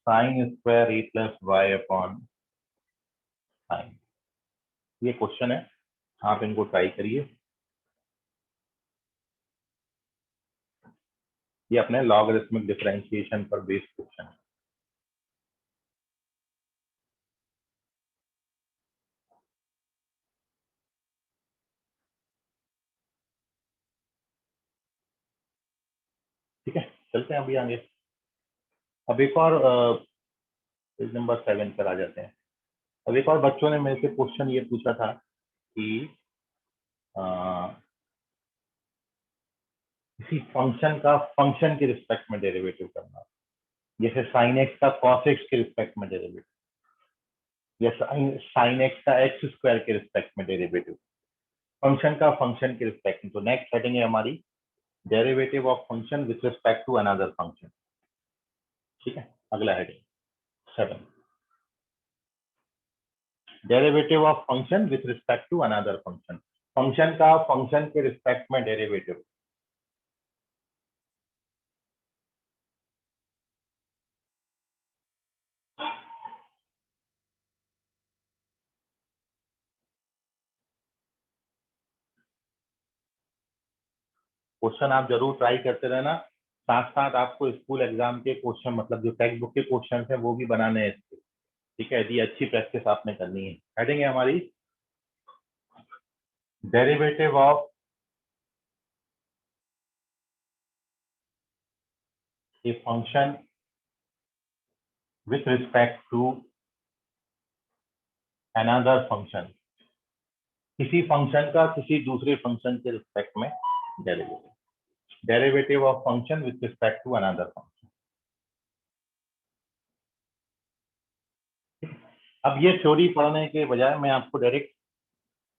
sin square a plus y upon sin। ये क्वेश्चन है, आप इनको ट्राई करिए। ये अपने लॉगरिथमिक डिफरेंशिएशन पर बेस्ड क्वेश्चन है। ठीक है, चलते हैं अभी आगे। अब एक और पेज नंबर 7 पर आ जाते हैं। अब एक और बच्चों ने मेरे से क्वेश्चन ये पूछा था कि किसी फंक्शन का फंक्शन के रिस्पेक्ट में डेरिवेटिव करना, जैसे साइन एक्स का कॉस एक्स के रिस्पेक्ट में डेरिवेटिव, या साइन एक्स का एक्स स्क्वायर के रिस्पेक्ट में डेरिवेटिव, फंक्शन का फंक्शन के रिस्पेक्ट में। तो नेक्स्ट हेडिंग है हमारी derivative of function with respect to another function. ठीक है, अगला heading 7, derivative of function with respect to another function, function का फंक्शन के रिस्पेक्ट में डेरिवेटिव। क्वेश्चन आप जरूर ट्राई करते रहना, साथ साथ आपको स्कूल एग्जाम के क्वेश्चन, मतलब जो टेक्स्ट बुक के क्वेश्चन है वो भी बनाने हैं इसके। ठीक है, यदि अच्छी प्रैक्टिस आपने करनी है। हेडिंग है हमारी derivative of a function with respect to another function, किसी फंक्शन का किसी दूसरे फंक्शन के रिस्पेक्ट में derivative, derivative of function with respect to another function. अब ये थ्योरी पढ़ने के बजाय मैं आपको डायरेक्ट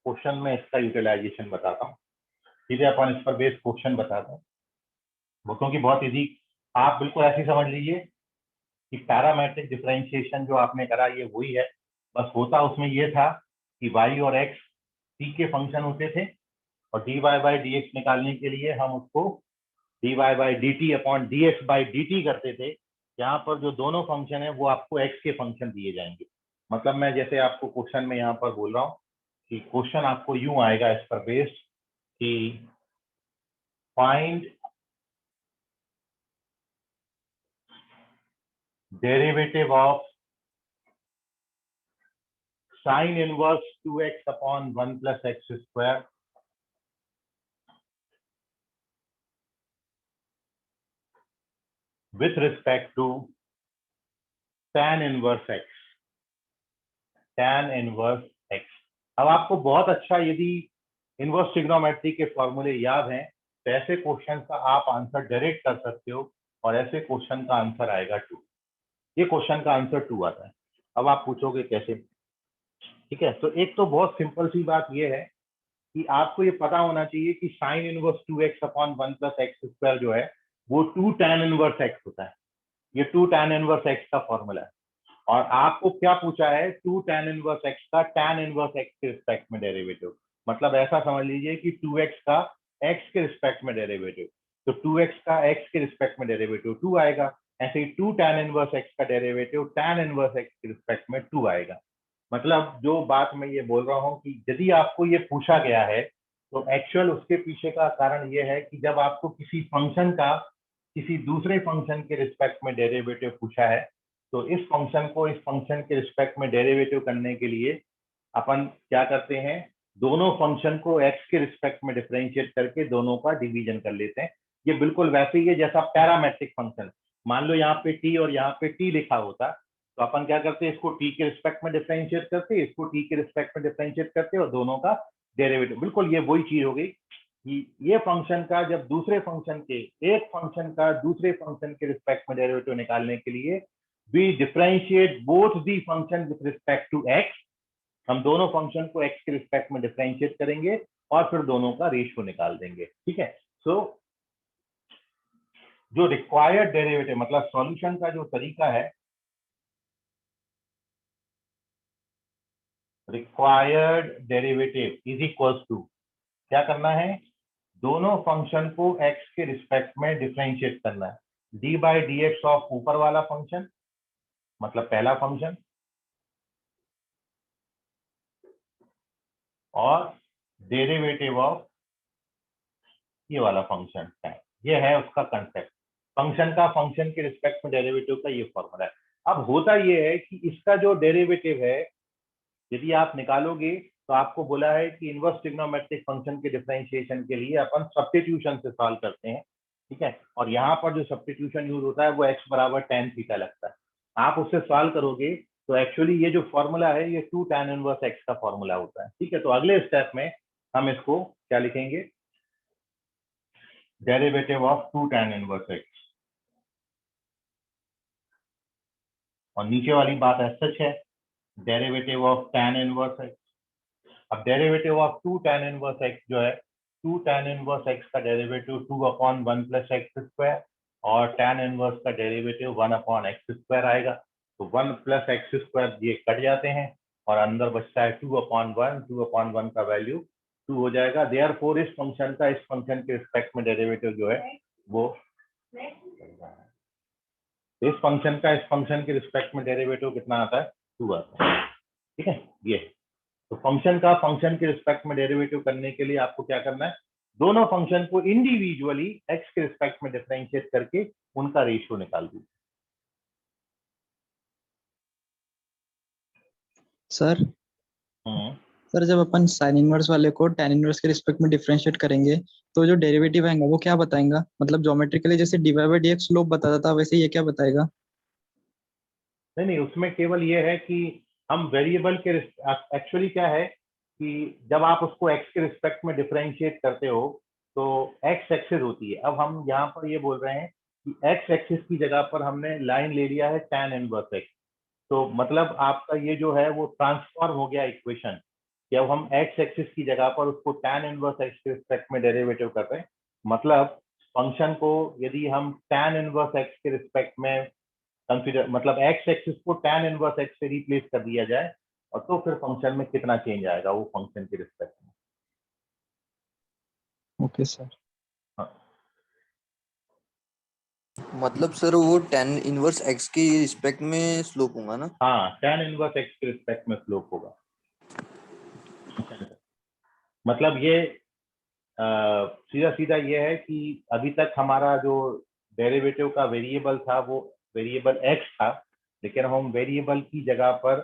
क्वेश्चन में इसका यूटिलाइजेशन बताता हूँ, सीधे अपन इस पर बेस्ड क्वेश्चन बताते हैं वो, क्योंकि बहुत इजी। आप बिल्कुल ऐसे समझ लीजिए कि पैरामेट्रिक डिफरेंशिएशन जो आपने करा ये वही है, बस होता उसमें ये था कि y और x t के फंक्शन होते थे, और dy बाई dx निकालने के लिए हम उसको dy by dt upon dx by dt करते थे। यहाँ पर जो दोनों फंक्शन है वो आपको x के फंक्शन दिए जाएंगे। मतलब मैं जैसे आपको क्वेश्चन में यहाँ पर बोल रहा हूँ कि क्वेश्चन आपको यूं आएगा इस पर बेस्ड कि find derivative of sin inverse 2x upon 1 plus x square with respect to tan inverse x, tan inverse x। अब आपको बहुत अच्छा यदि इनवर्स ट्रिग्नोमेट्री के फॉर्मूले याद हैं तो ऐसे क्वेश्चन का आप आंसर डायरेक्ट कर सकते हो, और ऐसे क्वेश्चन का आंसर आएगा 2। ये क्वेश्चन का आंसर 2 आता है। अब आप पूछोगे कैसे? ठीक है, तो एक तो बहुत सिंपल सी बात ये है कि आपको ये पता होना चाहिए कि sine inverse 2x upon 1 plus X square जो है वो 2 tan इनवर्स x होता है। ये 2 tan इनवर्स x का फॉर्मूला है, और आपको क्या पूछा है 2 tan इनवर्स x का tan इनवर्स x के रिस्पेक्ट में डेरिवेटिव। मतलब ऐसा समझ लीजिए कि 2x का x के रिस्पेक्ट में डेरिवेटिव, तो 2x का x के रिस्पेक्ट में डेरिवेटिव 2 आएगा। ऐसे ही 2 tan इनवर्स x का डेरिवेटिव tan इनवर्स x के रिस्पेक्ट में 2 आएगा। मतलब जो बात मैं ये बोल रहा हूँ कि यदि आपको ये पूछा गया है तो एक्चुअल उसके पीछे का कारण ये है कि जब आपको किसी फंक्शन का किसी दूसरे फंक्शन के रिस्पेक्ट में डेरिवेटिव पूछा है तो इस फंक्शन को इस फंक्शन के रिस्पेक्ट में डेरिवेटिव करने के लिए अपन क्या करते हैं, दोनों फंक्शन को x के रिस्पेक्ट में डिफरेंशिएट करके दोनों का डिवीजन कर लेते हैं। ये बिल्कुल वैसे ही है जैसा पैरामेट्रिक फंक्शन, मान लो यहाँ पे t और यहाँ पे t लिखा होता तो अपन क्या करते हैं, इसको t के रिस्पेक्ट में डिफरेंशिएट करते, इसको t के रिस्पेक्ट में डिफरेंशिएट करते और दोनों का डेरिवेटिव। बिल्कुल ये वही चीज हो गई कि ये फंक्शन का जब दूसरे फंक्शन के एक फंक्शन का दूसरे फंक्शन के रिस्पेक्ट में डेरिवेटिव निकालने के लिए we differentiate both the function with respect to x, हम दोनों फंक्शन को x के रिस्पेक्ट में डिफरेंशिएट करेंगे और फिर दोनों का रेशियो निकाल देंगे। ठीक है, सो जो रिक्वायर्ड डेरिवेटिव मतलब सॉल्यूशन का जो तरीका है, required derivative is equals to क्या करना है, दोनों फंक्शन को x के रिस्पेक्ट में डिफरेंशिएट करना है। D by D x of ऊपर वाला फंक्शन मतलब पहला फंक्शन और डेरिवेटिव ऑफ ये वाला फंक्शन है। ये है उसका कंसेप्ट, फंक्शन का फंक्शन के रिस्पेक्ट में डेरिवेटिव का ये फॉर्मूला है। अब होता ये है कि इसका जो डेरिवेटिव है यदि आप निकालोगे तो आपको बोला है कि इनवर्स ट्रिग्नोमेट्रिक फंक्शन के डिफरेंशिएशन के लिए अपन सब्स्टिट्यूशन से सॉल्व करते हैं। ठीक है, और यहाँ पर जो सब्स्टिट्यूशन यूज होता है वो x बराबर tan थीटा लगता है। आप उससे सॉल्व करोगे तो एक्चुअली ये जो फॉर्मूला है ये 2 tan इनवर्स x का फॉर्मूला होता है, ठीक है। तो अगले स्टेप में हम इसको क्या लिखेंगे, derivative of 2 tan inverse x, और नीचे वाली बात एज सच है, derivative of tan inverse x। अब derivative of 2 tan inverse x जो है, 2 tan इनवर्स x का डेरिवेटिव 2/1 + x², और tan इनवर्स का डेरिवेटिव 1/x² आएगा। तो 1 + x² ये कट जाते हैं और अंदर बचता है 2/1, 2/1 का वैल्यू 2 हो जाएगा। देयरफॉर इस फंक्शन का इस फंक्शन के रिस्पेक्ट में डेरिवेटिव जो है वो, इस फंक्शन का इस फंक्शन के रिस्पेक्ट में डेरिवेटिव कितना आता है, 2 आता है, ठीक है। ये तो फंक्शन का फंक्शन के रिस्पेक्ट में डेरिवेटिव करने के लिए आपको क्या करना है, दोनों फंक्शन को इंडिविजुअली x के रिस्पेक्ट में डिफरेंशिएट करके उनका रेशियो निकाल दीजिए। सर सर जब अपन साइन इनवर्स वाले को tan इनवर्स के रिस्पेक्ट में डिफरेंशिएट करेंगे तो जो डेरिवेटिव आएगा वो क्या बताएगा, मतलब ज्योमेट्रिकली जैसे dy/dx स्लोप बताता था वैसे ये क्या बताएगा? नहीं, उसमें केवल ये है कि हम वेरिएबल के एक्चुअली क्या है कि जब आप उसको x के रिस्पेक्ट में डिफरेंशिएट करते हो तो x एक्सिस होती है। अब हम यहाँ पर ये बोल रहे हैं कि x एक्सिस की जगह पर हमने लाइन ले लिया है tan इनवर्स x, तो मतलब आपका ये जो है वो ट्रांसफॉर्म हो गया इक्वेशन कि अब हम x एक्सिस की जगह पर उसको tan इनवर्स x के रिस्पेक्ट में डेरिवेटिव कर रहे हैं। मतलब फंक्शन को यदि हम tan इनवर्स x के रिस्पेक्ट में कंसीडर, मतलब x एक्सिस को tan इनवर्स x से रिप्लेस कर दिया जाए और तो फिर फंक्शन में कितना चेंज आएगा वो फंक्शन के रिस्पेक्ट में। Okay sir. हाँ, मतलब सर वो tan इनवर्स x के रिस्पेक्ट में स्लोप होगा ना? हाँ, tan इनवर्स x के रिस्पेक्ट में स्लोप होगा। मतलब ये सीधा सीधा ये है कि अभी तक हमारा जो डेरिवेटिव का वेरिएबल था वो वेरिएबल x था, लेकिन हम वेरिएबल की जगह पर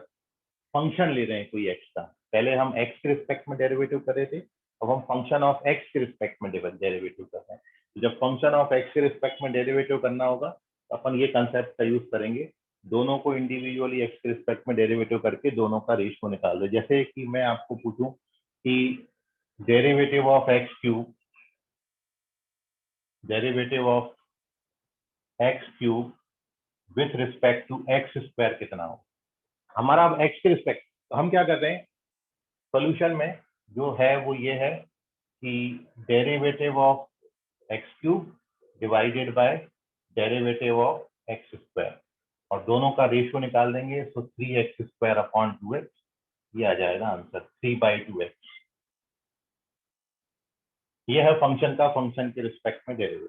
फंक्शन ले रहे हैं कोई x का। पहले हम x के रिस्पेक्ट में डेरिवेटिव कर रहे थे, अब हम फंक्शन ऑफ x के रिस्पेक्ट में डेरिवेटिव कर रहे हैं। तो जब फंक्शन ऑफ x के रिस्पेक्ट में डेरिवेटिव करना होगा तो अपन ये कंसेप्ट का यूज करेंगे, दोनों को इंडिविजुअली x के रिस्पेक्ट में डेरिवेटिव करके दोनों का रेशियो निकाल दो। जैसे कि मैं आपको पूछूं कि derivative of x cube, derivative of x cube with respect to x² कितना हो। हमारा अब x के रिस्पेक्ट, तो हम क्या कर रहे हैं सॉल्यूशन में जो है वो ये है कि derivative of x cube divided by derivative of x², और दोनों का रेशियो निकाल देंगे तो 3x² 2x, ये आ जाएगा आंसर 3/2x। ये है फंक्शन का फंक्शन के रिस्पेक्ट में डेरिवेटिव।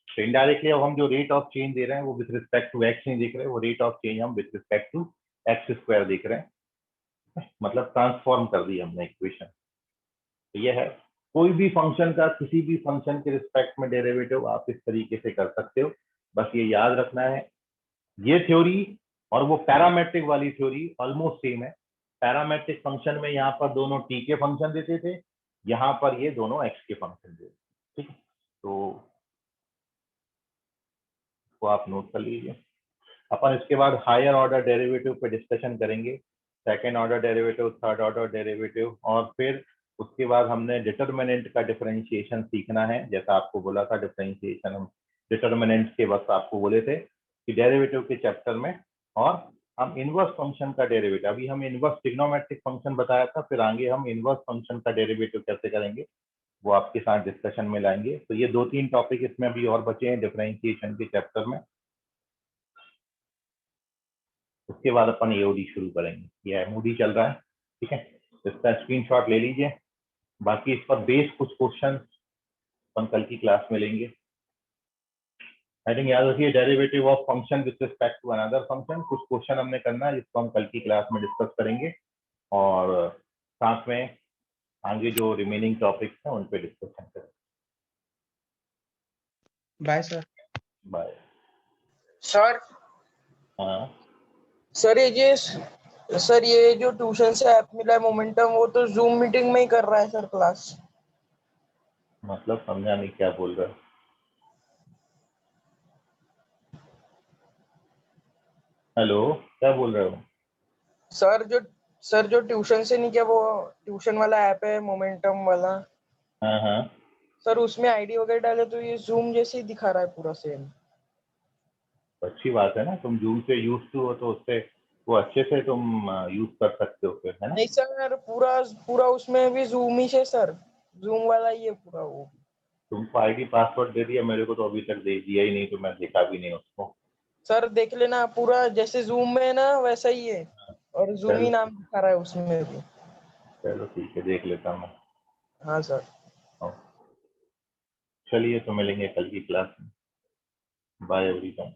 तो इनडायरेक्टली अब हम जो रेट ऑफ चेंज दे रहे हैं वो विद रिस्पेक्ट टू x नहीं देख रहे, वो रेट ऑफ चेंज हम विद रिस्पेक्ट टू x² देख रहे हैं, मतलब ट्रांसफॉर्म कर दी हमने इक्वेशन। तो ये है, कोई भी फंक्शन का किसी भी फंक्शन के रिस्पेक्ट में डेरिवेटिव आप इस तरीके से कर सकते हो। बस ये याद रखना है, ये थ्योरी और वो पैरामेट्रिक वाली थ्योरी ऑलमोस्ट सेम है। पैरामेट्रिक फंक्शन में यहाँ पर दोनों t के फंक्शन देते थे, यहाँ पर ये दोनों x के फंक्शन देते, ठीक है। तो आप नोट कर लीजिए। अपन इसके बाद हायर ऑर्डर डेरिवेटिव पे डिस्कशन करेंगे, second order derivative, third order derivative, और फिर उसके बाद हमने डिटर्मिनेंट का डिफरेंशिएशन सीखना है। जैसा आपको बोला था डिफरेंशिएशन हम डिटर्मिनेंट के वक्त आपको बोले थे कि डेरिवेटिव के चैप्टर में, और हम इनवर्स फंक्शन का डेरिवेटिव, अभी हम इनवर्स ट्रिग्नोमेट्रिक फंक्शन बताया था, फिर आगे हम इनवर्स फंक्शन का डेरिवेटिव कैसे करेंगे वो आपके साथ डिस्कशन में लाएंगे। तो ये 2-3 टॉपिक इसमें अभी और बचे हैं डिफरेंशिएशन के चैप्टर में। उसके बाद अपन एओडी शुरू करेंगे। ये एमओडी चल रहा है, ठीक है, इसका स्क्रीनशॉट ले लीजिए। बाकी इस पर बेस कुछ क्वेश्चन अपन कल की क्लास में लेंगे। आई थिंक याद रखिए, derivative of function with respect to another function, कुछ क्वेश्चन हमने करना है जिसको हम कल की क्लास में डिस्कस करेंगे, और साथ में आगे जो रिमेनिंग टॉपिक्स हैं उन पे डिस्कशन करेंगे। Bye sir. बाय। सर हाँ सर ये जो ट्यूशन से ऐप मिला है मोमेंटम, वो तो जूम मीटिंग में ही कर रहा है सर क्लास। मतलब समझा नहीं क्या बोल रहा है। हेलो, क्या बोल रहे हो? सर जो ट्यूशन से नहीं किया, वो ट्यूशन वाला ऐप है मोमेंटम वाला, हाँ हाँ, सर उसमें आईडी वगैरह डाले तो ये जूम जैसे ही दिखा रहा है पूरा सेम। तो अच्छी बात है ना, तुम जूम से यूज टू हो तो उससे वो अच्छे से तुम यूज कर सकते हो फिर, है ना। नहीं सर, पूरा उसमें भी जूम ही है सर, जूम वाला ही है पूरा वो। तुमको आईडी पासवर्ड दे दिया, मेरे को तो अभी तक दे दिया ही नहीं, तो मैं देखा भी नहीं उसको। सर देख लेना, पूरा जैसे जूम में है ना वैसा ही है, और जूम ही चलो नाम दिखा रहा है उसमें भी। चलो ठीक है, देख लेता हूँ। हाँ सर। चलिए, तो मिलेंगे कल की क्लास में। Bye everyone.